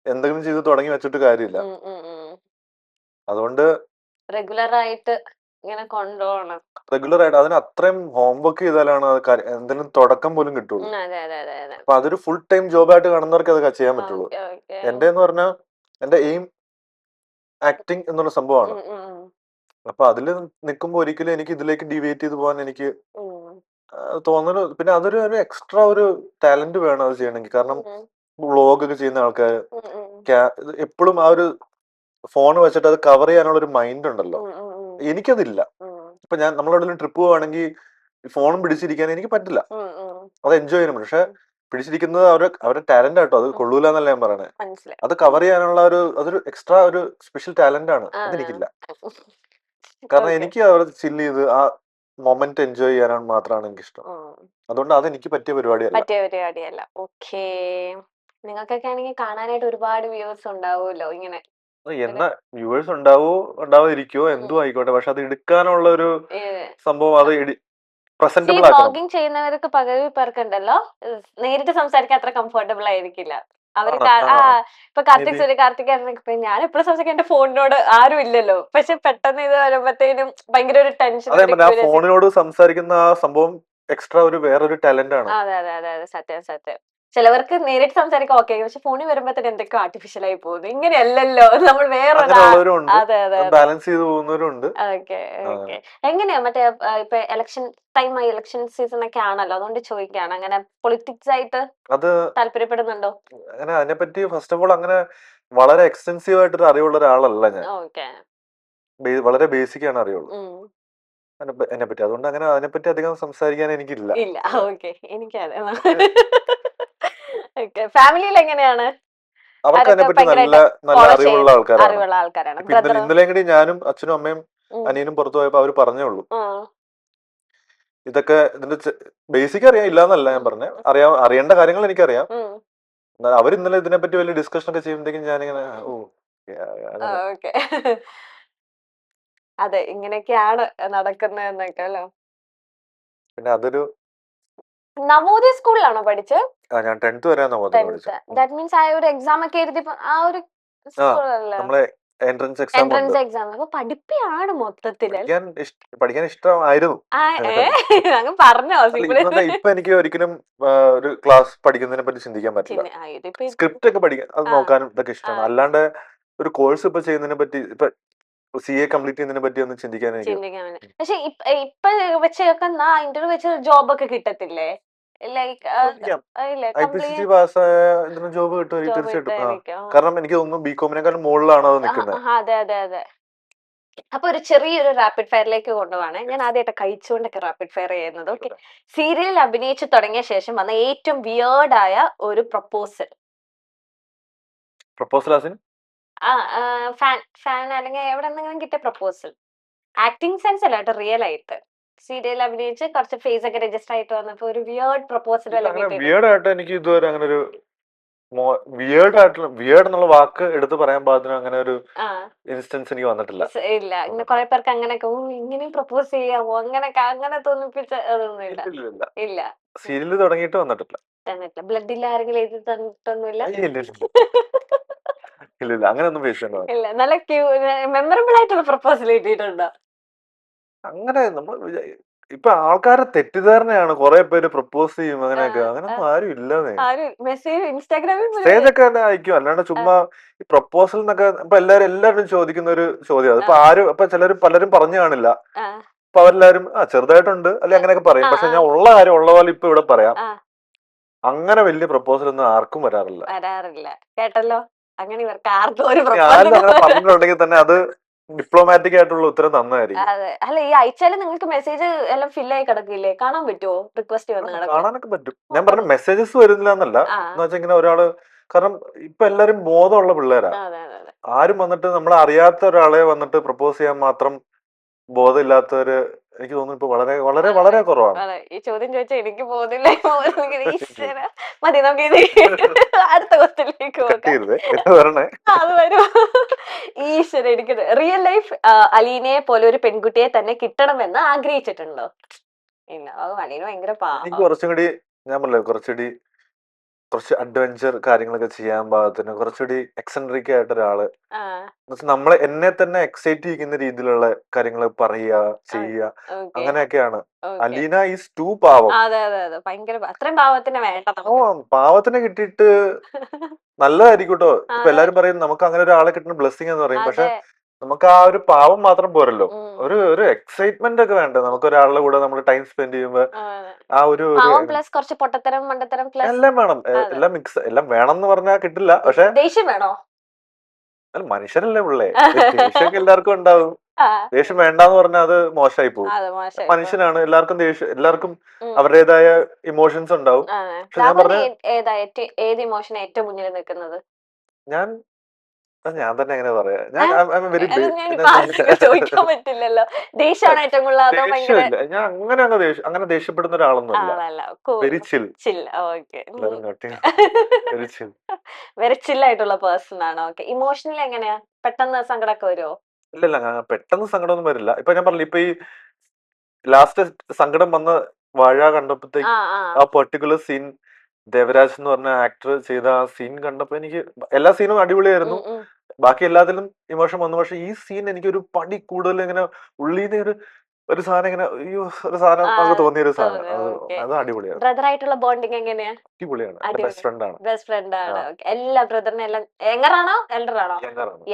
എന്തെങ്കിലും ചെയ്ത് തുടങ്ങി വെച്ചിട്ട് കാര്യമില്ല. അതുകൊണ്ട് റെഗുലർ ആയിട്ട് ഇങ്ങനെ കൊണ്ടുപോകണം. റെഗുലർ ആയിട്ട് അതിന് അത്രയും ഹോംവർക്ക് ചെയ്താലാണ് എന്തെങ്കിലും തുടക്കം പോലും കിട്ടുള്ളൂ. അപ്പൊ അതൊരു ഫുൾ ടൈം ജോബായിട്ട് കാണുന്നവർക്ക് അത് ചെയ്യാൻ പറ്റുള്ളൂ. എന്റെ എന്ന് പറഞ്ഞാൽ എന്റെ എയിം ആക്ടിങ് എന്നുള്ള സംഭവമാണ്. അപ്പൊ അതിൽ നിൽക്കുമ്പോ ഒരിക്കലും എനിക്ക് ഇതിലേക്ക് ഡീവിയേറ്റ് ചെയ്ത് പോകാൻ എനിക്ക് തോന്നുന്നു. പിന്നെ അതൊരു എക്സ്ട്രാ ഒരു ടാലന്റ് വേണം അത് ചെയ്യണമെങ്കിൽ. കാരണം വ്ളോഗ് ഒക്കെ ചെയ്യുന്ന ആൾക്കാർ എപ്പോഴും ആ ഒരു ഫോൺ വെച്ചിട്ട് അത് കവർ ചെയ്യാനുള്ള ഒരു മൈൻഡ് ഉണ്ടല്ലോ, എനിക്കതില്ല. ഇപ്പൊ നമ്മളെവിടെയും ട്രിപ്പ് പോവാണെങ്കിൽ ഫോണും പിടിച്ചിരിക്കാൻ എനിക്ക് പറ്റില്ല. അത് എൻജോയ് ചെയ്യണം. പക്ഷെ പിടിച്ചിരിക്കുന്നത് അവരുടെ ടാലന്റ് ആട്ടോ, അത് കൊള്ളൂല എന്നല്ല ഞാൻ പറയണേ. അത് കവർ ചെയ്യാനുള്ള അതൊരു എക്സ്ട്രാ ഒരു സ്പെഷ്യൽ ടാലന്റ് ആണ്. അതെനിക്കില്ല. കാരണം എനിക്ക് അവിടെ ചില്ല് ചെയ്ത് ആ മൊമെന്റ് എൻജോയ് ചെയ്യാനാണ് മാത്രമാണ് എനിക്ക് ഇഷ്ടം. അതുകൊണ്ട് അതെനിക്ക് പറ്റിയ പരിപാടിയല്ല. ഓക്കേ. നിങ്ങൾക്കൊക്കെ ആണെങ്കിൽ കാണാനായിട്ട് ഒരുപാട് വ്യൂവേഴ്സ് ഉണ്ടാവുമല്ലോ ഇങ്ങനെ. എന്നാ വ്യൂവേഴ്സ് ഉണ്ടാവാതിരിക്കോ എന്തോ ആയിക്കോട്ടെ, പക്ഷെ അത് എടുക്കാനുള്ള ഒരു സംഭവം അത് പ്രസന്റബിൾ ആക്കണം. വ്ളോഗിങ് ചെയ്യുന്നവർക്ക് പകുതി പേർക്കുണ്ടല്ലോ നേരിട്ട് സംസാരിക്കാൻ അത്ര കംഫർട്ടബിൾ ആയിരിക്കില്ല. അവര് ഇപ്പൊ കാർത്തിക് ഞാൻ എപ്പോഴും സംസാരിക്കാൻ എന്റെ ഫോണിനോട് ആരും ഇല്ലല്ലോ, പക്ഷെ പെട്ടെന്ന് ഇത് വരുമ്പോഴത്തേനും ഭയങ്കര ഒരു ടെൻഷൻ. ഫോണിനോട് സംസാരിക്കുന്ന ആ സംഭവം എക്സ്ട്രാ ഒരു വേറൊരു ടാലന്റ് ആണ്. അതെ, സത്യം. ചിലവർക്ക് നേരിട്ട് സംസാരിക്കാൻ ഓക്കെ, പക്ഷെ ഫോണിൽ വരുമ്പോഴത്തേനും എന്തൊക്കെയോ ആർട്ടിഫിഷ്യൽ ആയി പോകുന്നു. ഇങ്ങനെയല്ലല്ലോ, നമ്മൾ വേറെ ബാലൻസ് ചെയ്ത് പോകുന്നവരുണ്ട്. ഓക്കെ. എങ്ങനെയാ മറ്റേ ഇപ്പൊ ഇലക്ഷൻ ടൈം ആയി, ഇലക്ഷൻ സീസൺ ഒക്കെ ആണല്ലോ, അതുകൊണ്ട് ചോദിക്കുകയാണ്. അങ്ങനെ പൊളിറ്റിക്സ് ആയിട്ട് അത് താല്പര്യപ്പെടുന്നുണ്ടോ? അങ്ങനെ അതിനെപ്പറ്റി ഫസ്റ്റ് ഓഫ് ഓൾ അങ്ങനെ വളരെ എക്സ്റ്റെൻസീവ് ആയിട്ടൊരു അറിവുള്ള ഒരാളല്ല ഞാൻ. വളരെ ബേസിക് ആണ് അറിയുള്ളൂ അതിനെപ്പറ്റി. അതുകൊണ്ട് അങ്ങനെ അതിനെപ്പറ്റി അധികം സംസാരിക്കാൻ എനിക്കില്ല. എനിക്കതെ. ഫാമിലിയിൽ എങ്ങനെയാണ്? അവർക്ക് അതിനെപ്പറ്റി നല്ല അറിവുള്ള ആൾക്കാരാണ്. ഇന്നലെ കൂടി ഞാനും അച്ഛനും അമ്മയും അനിയനും പുറത്തു പോയപ്പോ അവര് പറഞ്ഞേ ഉള്ളൂ, ഇതൊക്കെ ഇതിന്റെ ബേസിക് ഇല്ലാന്നല്ല ഞാൻ പറഞ്ഞ, അറിയേണ്ട കാര്യങ്ങൾ എനിക്കറിയാം. അവർ ഇന്നലെ ഇതിനെപ്പറ്റി വലിയ ഡിസ്കഷൻ ഒക്കെ ചെയ്യുമ്പോഴത്തേക്കും ഞാനിങ്ങനെ അതെ, ഇങ്ങനെയൊക്കെയാണ് നടക്കുന്നതെന്നൊക്കെ അല്ലോ. പിന്നെ അതൊരു നവോദയ സ്കൂളിലാണോ പഠിച്ചത്? ഞാൻ 10th വരെ നവോദയ പഠിച്ചത്. ദാറ്റ് മീൻസ് ആ ഒരു എക്സാം ഒക്കെ എഴുതി ആ ഒരു നമ്മളെ എൻട്രൻസ് എക്സാം. അപ്പൊ പഠിപ്പിയാണ് മൊത്തത്തില്. പഠിക്കാൻ ഇഷ്ടമായിരുന്നു. അങ്ങ് പറഞ്ഞോ. ഇപ്പൊ എനിക്ക് ഒരിക്കലും ഒരു ക്ലാസ് പഠിക്കുന്നതിനെ പറ്റി ചിന്തിക്കാൻ പറ്റില്ല. സ്ക്രിപ്റ്റ് ഒക്കെ പഠിക്കാൻ അത് നോക്കാനും ഇതൊക്കെ ഇഷ്ടമാണ്. അല്ലാണ്ട് ഒരു കോഴ്സ് ഇപ്പൊ ചെയ്യുന്നതിനെ പറ്റി ഇപ്പൊ CA കംപ്ലീറ്റ് ചെയ്യുന്നതിനെ പറ്റി ഒന്നും ചിന്തിക്കാൻ എനിക്ക് ചിന്തിക്കാൻ വേണ്ടി. പക്ഷെ ഇപ്പൊ വെച്ച് കേൾക്കുന്ന ഇന്റർവ്യൂ വെച്ച് ജോബ് ഒക്കെ കിട്ടത്തില്ലേ? ലൈക്ക് പഠിക്കാം. ഇല്ല IPCC കംപ്ലീറ്റ് പാസ്സായ എന്തിനും ജോബ് കിട്ടും ജോബ് തീർച്ചയായിട്ടും. കിട്ടായിരിക്കും. കാരണം എനിക്ക് തോന്നുന്നു BCom-നേക്കാളും മുകളിലാണ് അത് നിൽക്കുന്നത്. അതെ അതെ അതെ. അപ്പൊ ഒരു ചെറിയൊരു റാപ്പിഡ് ഫയറിലേക്ക് കൊണ്ടുപോവാണ്. ഞാൻ ആദ്യമായിട്ട് കഴിച്ചുകൊണ്ടൊക്കെ റാപ്പിഡ് ഫയർ ചെയ്യുന്നത്. ഓക്കെ, സീരിയലിൽ അഭിനയിച്ചു തുടങ്ങിയ ശേഷം വന്ന ഏറ്റവും വിയേർഡ് ആയ ഒരു പ്രപ്പോസൽ. പ്രപ്പോസൽ ആസിൻ ഫാൻ അല്ലെങ്കിൽ എവിടെ നിന്നെങ്കിലും കിട്ടിയ പ്രപ്പോസൽ. ആക്ടിങ് സെൻസ് അല്ല കേട്ടോ, റിയൽ ആയിട്ട് സീരിയൽ അഭിനയിച്ച് കുറച്ച് ഫേസ് ഒക്കെ രജിസ്റ്റർ ആയിട്ട് വന്നപ്പോ ഒരു വിയേർഡ് പ്രപ്പോസൽ എല്ലാം അങ്ങനെ കിട്ടിയിട്ടുണ്ട്. വിയേർഡ് ആയിട്ട് എനിക്ക് ഇതുവരെ അങ്ങനെ ഒരു വിയേർഡ് എന്നുള്ള വാക്ക് എടുത്ത് പറയാൻ പാകത്തിന് അങ്ങനെ ഒരു ആ ഇൻസ്റ്റൻസ് എനിക്ക് വന്നിട്ടില്ല. ഇല്ല, ഇങ്ങനെ കുറെ പേർക്ക് അങ്ങനെയൊക്കെ ഇങ്ങനെയും പ്രപ്പോസ് ചെയ്യാമോ അങ്ങനെയൊക്കെ അങ്ങനെ തോന്നിപ്പിച്ച അതൊന്നും ഇല്ല. ഇല്ല ഇല്ല സീരിയൽ തുടങ്ങിയിട്ട് വന്നിട്ടില്ല. തന്നിട്ടില്ല. ബ്ലഡ് ഇല്ല ആരെങ്കിലും എഴുതി തന്നിട്ടൊന്നുമില്ല. ഇല്ല അങ്ങനെയൊന്നും ഫേസ് ചെയ്യണ്ട. ഇല്ല, നല്ല മെമ്മറബിൾ ആയിട്ടുള്ള പ്രപ്പോസൽ കിട്ടിയിട്ടുണ്ടോ? അങ്ങനെ നമ്മൾ ഇപ്പൊ ആൾക്കാരെ തെറ്റിദ്ധാരണയാണ് കുറെ പേര് പ്രപ്പോസ് ചെയ്യും അങ്ങനെയൊക്കെ. അങ്ങനൊന്നും ആരും ഇല്ലെന്നേ. മെസ്സേജ് ഇൻസ്റ്റാഗ്രാമിൽ മെസ്സേജ് ഒക്കെ അയക്കും, അല്ലാണ്ട് ചുമ്മാ ഈ പ്രപ്പോസൽ എന്നൊക്കെ ഇപ്പൊ എല്ലാവരും ചോദിക്കുന്ന ഒരു ചോദ്യം. അതിപ്പോ ആരും ഇപ്പൊ പലരും പറഞ്ഞു കാണില്ല. അപ്പൊ അവരെല്ലാരും ചെറുതായിട്ടുണ്ട് അല്ലെ അങ്ങനെയൊക്കെ പറയും. പക്ഷെ ഞാൻ ഉള്ള കാര്യം ഉള്ള പോലെ ഇപ്പൊ ഇവിടെ പറയാം, അങ്ങനെ വലിയ പ്രപ്പോസൽ ഒന്നും ആർക്കും വരാറില്ല. കേട്ടല്ലോ, അങ്ങനെ ഇവർക്ക് ആർക്കും ഒരു ആരും അങ്ങനെ പറഞ്ഞിട്ടുണ്ടെങ്കിൽ തന്നെ അത് ഡിപ്ലോമാറ്റിക് ആയിട്ടുള്ള ഉത്തരം തന്നതായിരിക്കും. അതെ. അല്ല, ഈ അയച്ചാലും നിങ്ങൾക്ക് മെസ്സേജ് എല്ലാം ഫില്ലായി കിടക്കില്ലേ? കാണാൻ പറ്റുമോ? റിക്വസ്റ്റ് വന്ന് കിടക്കും. കാണാനൊക്കെ പറ്റും. ഞാൻ പറഞ്ഞ മെസ്സേജസ് വരുന്നില്ല എന്നല്ല, എന്ന് വെച്ചാൽ ഇങ്ങനെ ഒരാള്, കാരണം ഇപ്പൊ എല്ലാരും ബോധമുള്ള പിള്ളേരാ. ആരും വന്നിട്ട് നമ്മളെ അറിയാത്ത ഒരാളെ വന്നിട്ട് പ്രപ്പോസ് ചെയ്യാൻ മാത്രം ബോധമില്ലാത്തവര് എനിക്ക് തോന്നുന്നു ഇപ്പൊ വളരെ വളരെ വളരെ കുറവാണ്. ഈ ചോദ്യം ചോദിച്ചാൽ എനിക്ക് പോകുന്നില്ല. മതി, നമുക്ക് അടുത്ത ക്വസ്റ്റ്യനിലേക്ക് പോകാം. അത് വരും. ഈശ്വര, എനിക്ക് റിയൽ ലൈഫ് അലീനയെ പോലെ ഒരു പെൺകുട്ടിയെ തന്നെ കിട്ടണമെന്ന് ആഗ്രഹിച്ചിട്ടുണ്ടോ? ഇല്ല, അലീന ഭയങ്കര എനിക്ക് കുറച്ചും കൂടി, ഞാൻ പറഞ്ഞില്ലേ, കുറച്ച് അഡ്വഞ്ചർ കാര്യങ്ങളൊക്കെ ചെയ്യാൻ പാകത്തിന് കുറച്ചുകൂടി എക്സെൻട്രിക് ആയിട്ട് ഒരാള്, നമ്മളെ എന്നെ തന്നെ എക്സൈറ്റ് ചെയ്യുന്ന രീതിയിലുള്ള കാര്യങ്ങൾ പറയുക ചെയ്യുക, അങ്ങനെയൊക്കെയാണ്. അലീന ഈസ് ടു പാവം. അത്രയും പാവത്തിന് വേണ്ട. പാവത്തിനെ കിട്ടിയിട്ട് നല്ലതായിരിക്കും കേട്ടോ. ഇപ്പൊ എല്ലാരും പറയും നമുക്ക് അങ്ങനെ ഒരാളെ കിട്ടുന്ന ബ്ലെസ്സിങ് എന്ന് പറയും. പക്ഷെ നമുക്ക് ആ ഒരു പാവം മാത്രം പോരല്ലോ, ഒരു എക്സൈറ്റ്മെന്റ് ഒക്കെ വേണ്ട നമുക്ക് ഒരാളുടെ കൂടെ നമ്മൾ ടൈം സ്പെൻഡ് ചെയ്യുമ്പോ. ആ ഒരു കുറച്ച് പൊട്ടത്തരം മണ്ടത്തരം എല്ലാം വേണം, എല്ലാം മിക്സ്, എല്ലാം വേണം എന്ന് പറഞ്ഞാൽ കിട്ടില്ല. പക്ഷെ ദേഷ്യം വേണോ? അല്ല, മനുഷ്യരല്ലേ പിള്ളേ, ദേഷ്യമൊക്കെ എല്ലാവർക്കും ഉണ്ടാവും. ദേഷ്യം വേണ്ടെന്ന് പറഞ്ഞാൽ അത് മോശമായി പോകും. മനുഷ്യനാണ്, എല്ലാവർക്കും അവരുടേതായ ഇമോഷൻസ് ഉണ്ടാവും. പക്ഷെ ഞാൻ പറഞ്ഞ ഏത് ഇമോഷൻ ഏറ്റവും മുന്നിൽ നിൽക്കുന്നത്? ഞാൻ തന്നെ എങ്ങനെ പറയാ, ഞാൻ ചോദിക്കാൻ പറ്റില്ലല്ലോ. ദേഷ്യമാണ് ഏറ്റവും കൂടുതൽ? ഞാൻ അങ്ങനെ ദേഷ്യപ്പെടുന്ന ഒരാളൊന്നും അല്ല. വെരി ചിൽ. വെരി ചില്ലായിട്ടുള്ള പേഴ്സൺ ആണ്. ഓക്കെ, ഇമോഷണലി എങ്ങനെയാ? പെട്ടെന്ന് സങ്കടമൊക്കെ വരുമോ? ഇല്ല, പെട്ടെന്ന് സങ്കടമൊന്നും വരില്ല. ഇപ്പൊ ഞാൻ പറഞ്ഞില്ല, ഇപ്പൊ ഈ ലാസ്റ്റ് സങ്കടം വന്ന വാഴ കണ്ടപ്പോഴത്തേക്ക് ആ പെർട്ടിക്കുലർ സീൻ ദേവരാജ് എന്ന് പറഞ്ഞ ആക്ടർ ചെയ്ത ആ സീൻ കണ്ടപ്പോ എനിക്ക് എല്ലാ സീനും അടിപൊളിയായിരുന്നു, ബാക്കി എല്ലാത്തിലും ഇമോഷൻ വന്നു. പക്ഷെ ഈ സീൻ എനിക്കൊരു പടി കൂടുതൽ ഇങ്ങനെ ഉള്ളിന്ന് ഒരു സാധനം ഇങ്ങനെ ഒരു സാധനം നമുക്ക് തോന്നിയ ഒരു സാധനം, അത് അടിപൊളിയാണ്. ബ്രദർ ആയിട്ടുള്ള ബോണ്ടിങ് എങ്ങനെയാ? അടിപൊളിയാണ്. ബെസ്റ്റ് ഫ്രണ്ട് ആണ്. ബെസ്റ്റ് ഫ്രണ്ട് ആണ്. എല്ലാ ബ്രദറിനും എല്ലാം യങ്ങറാണോ എൽഡർ ആണോ?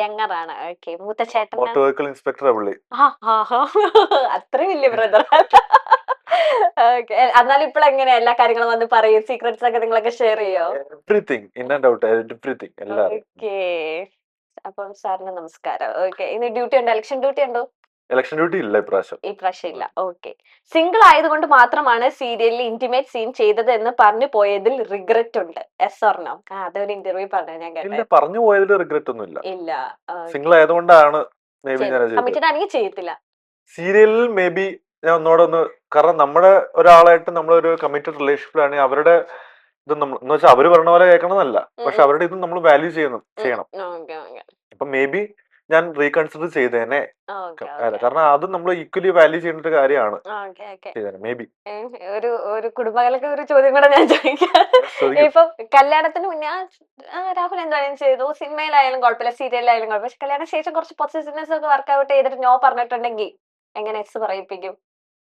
യങ്ങറാണ്. ഓക്കെ, മൂത്ത ചേട്ടൻ മോട്ടോർ വെഹിക്കിൾ ഇൻസ്പെക്ടർ പുള്ളി. അത്ര വലിയ ബ്രദർ. ഓക്കെ, എന്നാലും ഇപ്പോൾ എങ്ങനെയാ എല്ലാ കാര്യങ്ങളും വന്ന് പറയും, സീക്രട്സ് ഒക്കെ നിങ്ങളൊക്കെ ഷെയർ ചെയ്യോ? Everything in and out, everything എല്ലാം. ഓക്കെ, അപ്പം സാറിന് നമസ്കാരം. ഓക്കെ, ഇന്ന് ഡ്യൂട്ടി ഉണ്ടോ? ഇലക്ഷൻ ഡ്യൂട്ടി ഉണ്ടോ? ഇലക്ഷൻ ഡ്യൂട്ടി ഇല്ല ഇപ്രാവശ്യം ഇല്ല. ഓക്കെ, സിംഗിൾ ആയതുകൊണ്ട് മാത്രമാണ് സീരിയലിൽ ഇന്റിമേറ്റ് സീൻ ചെയ്തത് എന്ന് പറഞ്ഞു പോയതിൽ റിഗ്രറ്റ് ഉണ്ട്? Yes or no? അതൊരു ഇന്റർവ്യൂ പറഞ്ഞു ഞാൻ കേട്ടോ. പറഞ്ഞു പോയതിൽ റിഗ്രറ്റ് ഒന്നും ഇല്ല. സിംഗിൾ ആയതുകൊണ്ടാണ് മേ ബി ഞാൻ കമ്മിറ്റഡ് ആണെങ്കിൽ ചെയ്യത്തില്ല. സീരിയലിൽ മേ ബി ഞാൻ ഒന്നോടൊന്ന്, കാരണം നമ്മുടെ ഒരാളായിട്ട് നമ്മളൊരു കമ്മിറ്റഡ് റിലേഷൻഷിപ്പിലാണെങ്കിൽ അവരുടെ ഇത് നമ്മൾ എന്ന് വെച്ചാൽ അവര് പറഞ്ഞ പോലെ കേൾക്കണമെന്നല്ല, പക്ഷെ അവരുടെ ഇതും നമ്മൾ വാല്യൂ ചെയ്യണം. അപ്പൊ മേ ബി ഞാൻ റീകൺസിഡർ ചെയ്തേനെ, കാരണം അത് നമ്മൾ ഈക്വലി വാല്യൂ ചെയ്യേണ്ട ഒരു കാര്യമാണ്. മേ ബി ഒരു കുടുംബകലൊക്കെ ഒരു ചോദ്യം കൂടെ ഞാൻ ചോദിക്കാം. ഇപ്പൊ കല്യാണത്തിന് മുന്നേ രാഹുൽ എന്തായാലും ചെയ്തു, സിനിമയിലായാലും കുഴപ്പമില്ല, സീരിയലിലായാലും കുഴപ്പമില്ല, പക്ഷെ കല്യാണത്തിന് ശേഷം കുറച്ച് പൊസസീവ്നെസ് ഒക്കെ വർക്ക്ഔട്ട് ചെയ്തിട്ട് നോ പറഞ്ഞിട്ടുണ്ടെങ്കിൽ എങ്ങനെ എക്സ് പറയിപ്പിക്കും?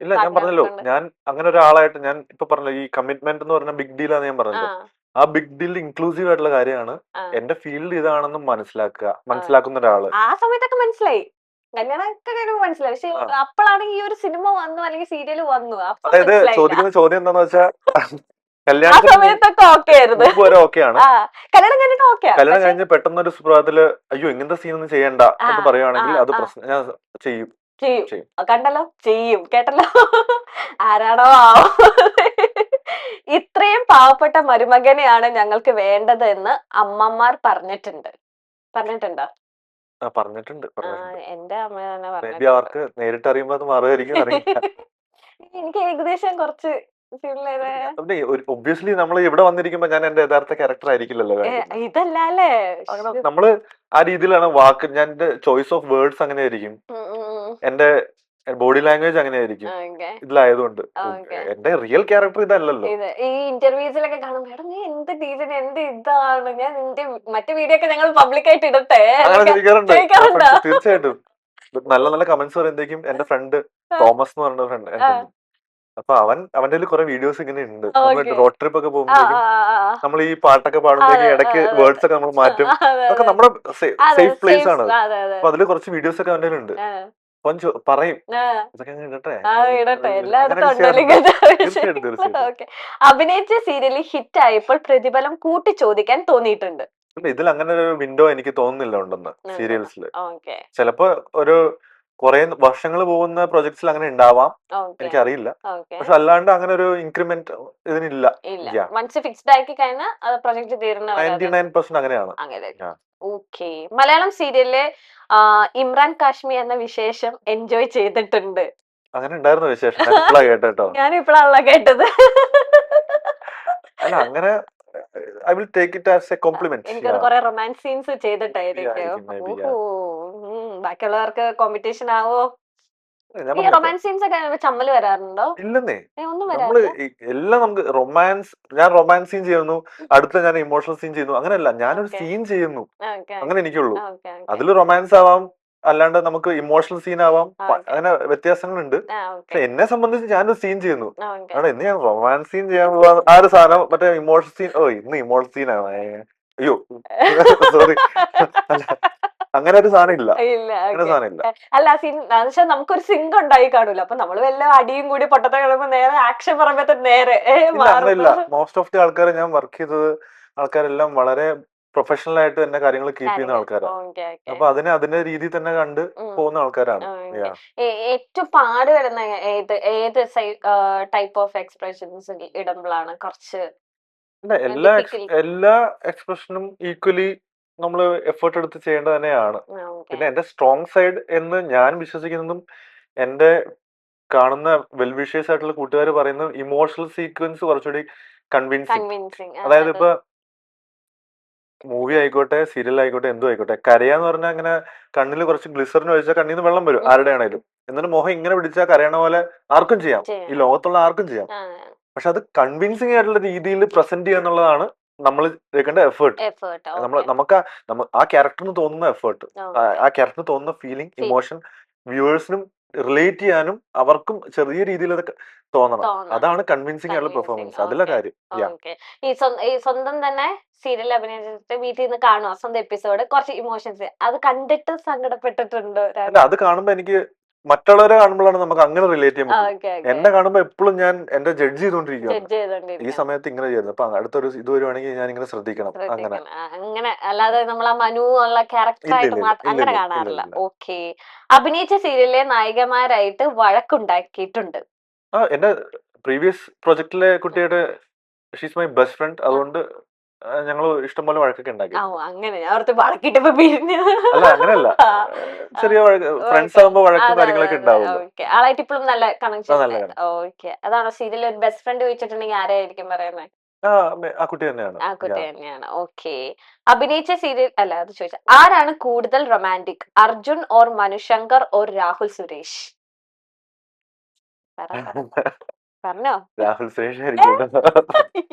ഇല്ല, ഞാൻ പറഞ്ഞല്ലോ, ഞാൻ അങ്ങനെ ഒരാളായിട്ട് ഞാൻ ഇപ്പൊ പറഞ്ഞല്ലോ, ഈ കമ്മിറ്റ്മെന്റ് എന്ന് പറഞ്ഞ ബിഗ് ഡീൽ ആണെന്ന് ഞാൻ പറഞ്ഞല്ലോ. ആ ബിഗ് ഡീൽ ഇൻക്ലൂസീവ് ആയിട്ടുള്ള കാര്യമാണ്. എന്റെ ഫീൽഡ് ഇതാണെന്നും മനസ്സിലാക്കുന്ന ഒരാള്. ആ സമയത്തൊക്കെ മനസ്സിലായി. കല്യാണമൊക്കെ കഴിയുമ്പോ മനസ്സിലായി. പക്ഷെ അപ്പോഴാണ് ഈ ഒരു സിനിമ വന്നു അല്ലെങ്കിൽ സീരിയൽ വന്നു. അപ്പൊ അതായത് മനസ്സിലായില്ല. ചോദിക്കുന്ന ചോദ്യം എന്താന്ന് വെച്ചാൽ ആ കല്യാണത്തിന് സമയത്തൊക്കെ ഓക്കെ ആയിരുന്നു. മുമ്പ് വരെ ഓക്കെയാണ്. ആ കല്യാണം കഴിഞ്ഞിട്ട് ഓക്കെയാ. കല്യാണം കഴിഞ്ഞ് പെട്ടെന്ന് ഒരു സുപ്രഭാതത്തില് അയ്യോ ഇങ്ങനത്തെ സീനൊന്നും ചെയ്യണ്ട എന്ന് പറയുവാണെങ്കിൽ അത് പ്രശ്നം. ഞാൻ ചെയ്യും. ചെയ്യും. കണ്ടല്ലോ, ചെയ്യും. കേട്ടല്ലോ, ആരാണോ ആവോ. ഇത്രയും പാവപ്പെട്ട മരുമകനെയാണ് ഞങ്ങൾക്ക് വേണ്ടത് എന്ന് അമ്മമാർ പറഞ്ഞിട്ടുണ്ടോ? പറഞ്ഞിട്ടുണ്ട്. എന്റെ അമ്മ തന്നെ മേ ബി പറഞ്ഞിട്ടുണ്ട്. അവർക്ക് നേരിട്ട് അറിയുമ്പോ അത് മാറുമായിരിക്കും, അറിയില്ല. എനിക്ക് ഏകദേശം കുറച്ച് ഒബ്വിയസ്ലി നമ്മൾ ഇവിടെ വന്നിരിക്കുമ്പോ ഞാൻ എന്റെ യഥാർത്ഥ ക്യാരക്ടർ ആയിരിക്കില്ലല്ലോ കാണിക്കുന്നത്. ഇതല്ലേ അങ്ങനെ നമ്മള് ആ രീതിയിലാണ് വാക്ക്, ഞാൻ എന്റെ ചോയ്സ് ഓഫ് വേർഡ്സ് അങ്ങനെ ആയിരിക്കും, എന്റെ ബോഡി ലാംഗ്വേജ് അങ്ങനെ ആയിരിക്കും ഇതിലായതുകൊണ്ട്. എന്റെ റിയൽ ക്യാരക്ടർ ഇതല്ലല്ലോ. ഈ ഇന്റർവ്യൂസിലൊക്കെ കാണുമ്പോ എടാ നീ എന്ത് ടീച്ചർ എന്ത് ഇതാണ്, ഞാൻ നിന്റെ മറ്റേ വീഡിയോ ഒക്കെ ഞങ്ങൾ പബ്ലിക് ആയിട്ട് ഇടട്ടെ അങ്ങനെ ചോദിക്കാറുണ്ട്. തീർച്ചയായിട്ടും നല്ല നല്ല കമന്റ്സ് പറയുമ്പോഴേക്കും എന്റെ ഫ്രണ്ട് തോമസ് എന്ന് പറഞ്ഞ ഫ്രണ്ട്, അപ്പൊ അവന്റെ കുറെ വീഡിയോസ് ഇങ്ങനെ ഉണ്ട്. നമ്മൾ റോഡ് ട്രിപ്പ് ഒക്കെ പോകുമ്പോഴേക്കും നമ്മൾ ഈ പാട്ടൊക്കെ പാടുമ്പോഴേക്കും ഇടയ്ക്ക് വേർഡ്സ് ഒക്കെ നമ്മൾ മാറ്റും. അതൊക്കെ നമ്മുടെ സേഫ് പ്ലേസ് ആണ്. അപ്പൊ അതില് കുറച്ച് വീഡിയോസ് ഒക്കെ അവന്റെ ഉണ്ട്. അവൻ പറയും ഇതൊക്കെ ഇടട്ടെ. അഭിനയിച്ച സീരിയലിൽ ഹിറ്റ് ആയപ്പോൾ പ്രതിഫലം കൂട്ടി ചോദിക്കാൻ തോന്നിയിട്ടുണ്ട്. ഇതിൽ അങ്ങനെ ഒരു വിൻഡോ എനിക്ക് തോന്നുന്നില്ല ഉണ്ടെന്ന്. സീരിയൽസിൽ ചിലപ്പോ ഒരു കുറെ വർഷങ്ങൾ പോകുന്ന പ്രൊജക്ട്സിൽ അങ്ങനെ ഉണ്ടാവാം, എനിക്കറിയില്ല. പക്ഷെ അല്ലാണ്ട് അങ്ങനെ ഒരു ഇൻക്രിമെന്റ് ഇതിനില്ല. 99% അങ്ങനെയാണ്. ഓക്കെ. മലയാളം സീരിയലിലെ ഇമ്രാൻ കാശ്മീർ എന്ന വിശേഷം എൻജോയ് ചെയ്തിട്ടുണ്ട്. അങ്ങനെ ഉണ്ടായിരുന്ന വിശേഷം ഞാൻ ഇപ്പളാ കേട്ടോ. ഞാൻ ഇപ്പഴാണല്ലോ കേട്ടത്. അല്ല അങ്ങനെ I will take it as a compliment. എനിക്ക് കുറെ റൊമാൻസ് സീൻസ് ചെയ്തിട്ടായിരിക്കും. ബാക്കിയുള്ളവർക്ക് കോമ്പറ്റീഷൻ ആവോ? ഈ റൊമാൻസ് സീൻസ് ഒക്കെ ചമ്മല് വരാറുണ്ടോ? ഇല്ലെന്നേ. ഒന്നും നമ്മള് എല്ലാം നമുക്ക് റൊമാൻസ്, ഞാൻ റൊമാൻസ് സീൻ ചെയ്യുന്നു, അടുത്ത ഞാൻ ഇമോഷണൽ സീൻ ചെയ്യുന്നു, അങ്ങനെയല്ല. ഞാനൊരു സീൻ ചെയ്യുന്നു, അങ്ങനെ എനിക്കുള്ളൂ. അതിൽ റൊമാൻസ് ആവാം, അല്ലാണ്ട് നമുക്ക് ഇമോഷണൽ സീൻ ആവാം, അങ്ങനെ വ്യത്യാസങ്ങളുണ്ട്. പക്ഷെ എന്നെ സംബന്ധിച്ച് ഞാനൊരു സീൻ ചെയ്യുന്നു, അവിടെ ഇന്ന് ഞാൻ റൊമാൻസ് സീൻ ചെയ്യാൻ പോവാ ആ ഒരു സാധനം, മറ്റേ ഇമോഷണൽ സീൻ, ഇന്ന് ഇമോഷണൽ സീൻ ആണ്, അയ്യോ സോറി, അങ്ങനെ ഒരു സാധനം ഇല്ല. അല്ല നമുക്കൊരു സിങ്ക് ഉണ്ടായി കാണൂല. അപ്പൊ നമ്മള് വല്ല അടിയും കൂടി പൊട്ടത്തെ കളയുമ്പോ നേരെ ആക്ഷൻ പറയുമ്പോ നേരെ അങ്ങനെയില്ല. മോസ്റ്റ് ഓഫ് ദി ആൾക്കാർ ഞാൻ വർക്ക് ചെയ്തത് ആൾക്കാരെല്ലാം വളരെ പ്രൊഫഷണൽ ആയിട്ട് തന്നെ കാര്യങ്ങൾ കീപ്പ് ചെയ്യുന്ന ആൾക്കാരാണ്. അപ്പൊ അതിന്റെ രീതിയിൽ തന്നെ കണ്ട് പോകുന്ന ആൾക്കാരാണ്. ഏറ്റവും പാട് വരുന്ന ഏത് ടൈപ്പ് ഓഫ് എക്സ്പ്രഷൻസ് ഇടുമ്പോഴാണ് കുറച്ച്? എല്ലാ എക്സ്പ്രഷനും ഈക്വലി നമ്മൾ എഫേർട്ട് എടുത്ത് ചെയ്യേണ്ടത് തന്നെയാണ്. പിന്നെ എന്റെ സ്ട്രോങ് സൈഡ് എന്ന് ഞാൻ വിശ്വസിക്കുന്നതും എന്റെ കാണുന്ന വെൽവിഷേഴ്സ് ആയിട്ടുള്ള കൂട്ടുകാർ പറയുന്ന ഇമോഷണൽ സീക്വൻസ് കുറച്ചുകൂടി കൺവിൻസിങ്. അതായത് ഇപ്പൊ മൂവി ആയിക്കോട്ടെ, സീരിയൽ ആയിക്കോട്ടെ, എന്തും ആയിക്കോട്ടെ, കരയാന്ന് പറഞ്ഞാൽ അങ്ങനെ കണ്ണിൽ കുറച്ച് ഗ്ലിസറിന് ഒഴിച്ചാൽ കണ്ണിൽ നിന്ന് വെള്ളം വരും, ആരുടെ ആണെങ്കിലും. എന്നിട്ട് മുഖം ഇങ്ങനെ പിടിച്ചാൽ കരയണ പോലെ ആർക്കും ചെയ്യാം, ഈ ലോകത്തുള്ള ആർക്കും ചെയ്യാം. പക്ഷെ അത് കൺവിൻസിങ് ആയിട്ടുള്ള രീതിയിൽ പ്രസന്റ് ചെയ്യുക എന്നുള്ളതാണ് നമ്മൾ എടുക്കേണ്ട എഫേർട്ട്. നമുക്ക് ആ ക്യാരക്ടറിന് തോന്നുന്ന എഫേർട്ട്, ആ ക്യാരക്ടറിന് തോന്നുന്ന ഫീലിംഗ്, ഇമോഷൻ വ്യൂവേഴ്സിനും റിലേറ്റ് ചെയ്യാനും അവർക്കും ചെറിയ രീതിയിൽ അത് തോന്നണം. അതാണ് കൺവിൻസിങ് ആയിട്ടുള്ള പെർഫോമൻസ്. അതിലെ കാര്യം. ഈ സ്വന്തം തന്നെ സീരിയൽ അഭിനയിച്ചിട്ട് വീട്ടിൽ നിന്ന് കാണുക സ്വന്തം എപ്പിസോഡ്, കുറച്ച് ഇമോഷൻസ് അത് കണ്ടിട്ട് സങ്കടപ്പെട്ടിട്ടുണ്ടോ? അത് കാണുമ്പോ എനിക്ക് മറ്റുള്ളവരെ കാണുമ്പോഴാണ് നമുക്ക് അങ്ങനെ റിലേറ്റ് ചെയ്യാൻ പറ്റും. എന്നെ കാണുമ്പോ എപ്പോഴും ഞാൻ എന്റെ ജഡ്ജ് ചെയ്തോണ്ടിരിക്കുകയാണ്, ഈ സമയത്ത് ഇങ്ങനെ ചെയ്യുന്നു, അപ്പൊ അടുത്തൊരു ഇത് വരുവാണെങ്കിൽ ഞാൻ ഇങ്ങനെ ശ്രദ്ധിക്കണം. അങ്ങനെ അല്ലാതെ നമ്മൾ ആ മനു ഉള്ള ക്യാരക്ടറായിട്ട് അങ്ങനെ കാണാറില്ല. ഓക്കെ. അഭിനയിച്ച സീരിയലിലെ നായികമാരായിട്ട് വഴക്കുണ്ടാക്കിയിട്ടുണ്ട്? എന്റെ പ്രീവിയസ് പ്രൊജക്ടിലെ കുട്ടിയുടെ ഷീസ് മൈ ബെസ്റ്റ് ഫ്രണ്ട്, അതുകൊണ്ട് ഞങ്ങൾ ഇഷ്ടംപോലെ വഴക്കൊക്കെ ഉണ്ടാക്കി. അങ്ങനെ അല്ല അങ്ങനെയല്ല, ചെറിയ ഫ്രണ്ട്സ് ആകുമ്പോ വഴക്കും കാര്യങ്ങളൊക്കെ ഉണ്ടാവും. ആളായിട്ട് ഇപ്പോഴും നല്ല കണക്ഷൻ. ഓക്കെ. അതാണോ സീരിയൽ ഒരു ബെസ്റ്റ് ഫ്രണ്ട് ചോദിച്ചിട്ടുണ്ടെങ്കിൽ ആരായിരിക്കും പറയുന്നത്? ആ കുട്ടി തന്നെയാണ്. ഓക്കെ. അഭിനയിച്ച സീരിയൽ അല്ല, അത് ചോദിച്ചാൽ ആരാണ് കൂടുതൽ romantic, Arjun or Manushankar or Rahul Suresh? പറഞ്ഞോ. രാഹുൽ സുരേഷ്.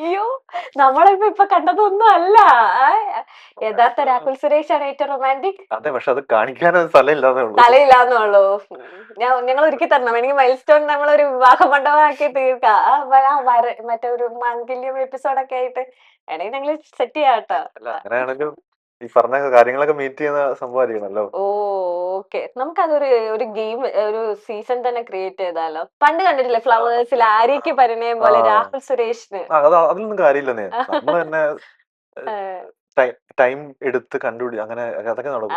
അയ്യോ, നമ്മളിപ്പോ കണ്ടതൊന്നും അല്ല. യഥാർത്ഥ രാഹുൽ സുരേഷ് ആണ് ഏറ്റവും റൊമാൻറ്റിക്. അതെ, പക്ഷെ അത് കാണിക്കാനൊന്നും സ്ഥലമില്ലാന്നുള്ളൂ. ഞങ്ങൾ ഒരുക്കി തരണം. എനിക്ക് മൈൽ സ്റ്റോൺ നമ്മളൊരു വിവാഹ മണ്ഡപമാക്കി തീർക്കാം. മറ്റേ ഒരു മാംഗല്യം എപ്പിസോഡൊക്കെ ആയിട്ട് വേണമെങ്കിൽ ഞങ്ങള് സെറ്റ് ചെയ്യാട്ടോ. അങ്ങനെയാണെങ്കിലും ഈ പറഞ്ഞ കാര്യങ്ങളൊക്കെ മീറ്റ് ചെയ്യുന്ന സംഭവമായിരിക്കണല്ലോ. ഓക്കെ, നമുക്കതൊരു ഒരു ഗെയിം, ഒരു സീസൺ തന്നെ ക്രിയേറ്റ് ചെയ്താലോ? പണ്ട് കണ്ടിട്ടില്ലേ ഫ്ലവേഴ്സിൽ ആര്യയ്ക്ക് പരിണയം പോലെ രാഹുൽ സുരേഷിന്? അതിലൊന്നും കാര്യമില്ലെന്നേ. നമ്മൾ തന്നെ ടൈം എടുത്ത് കണ്ടുപിടി അങ്ങനെ അതൊക്കെ നടക്കും.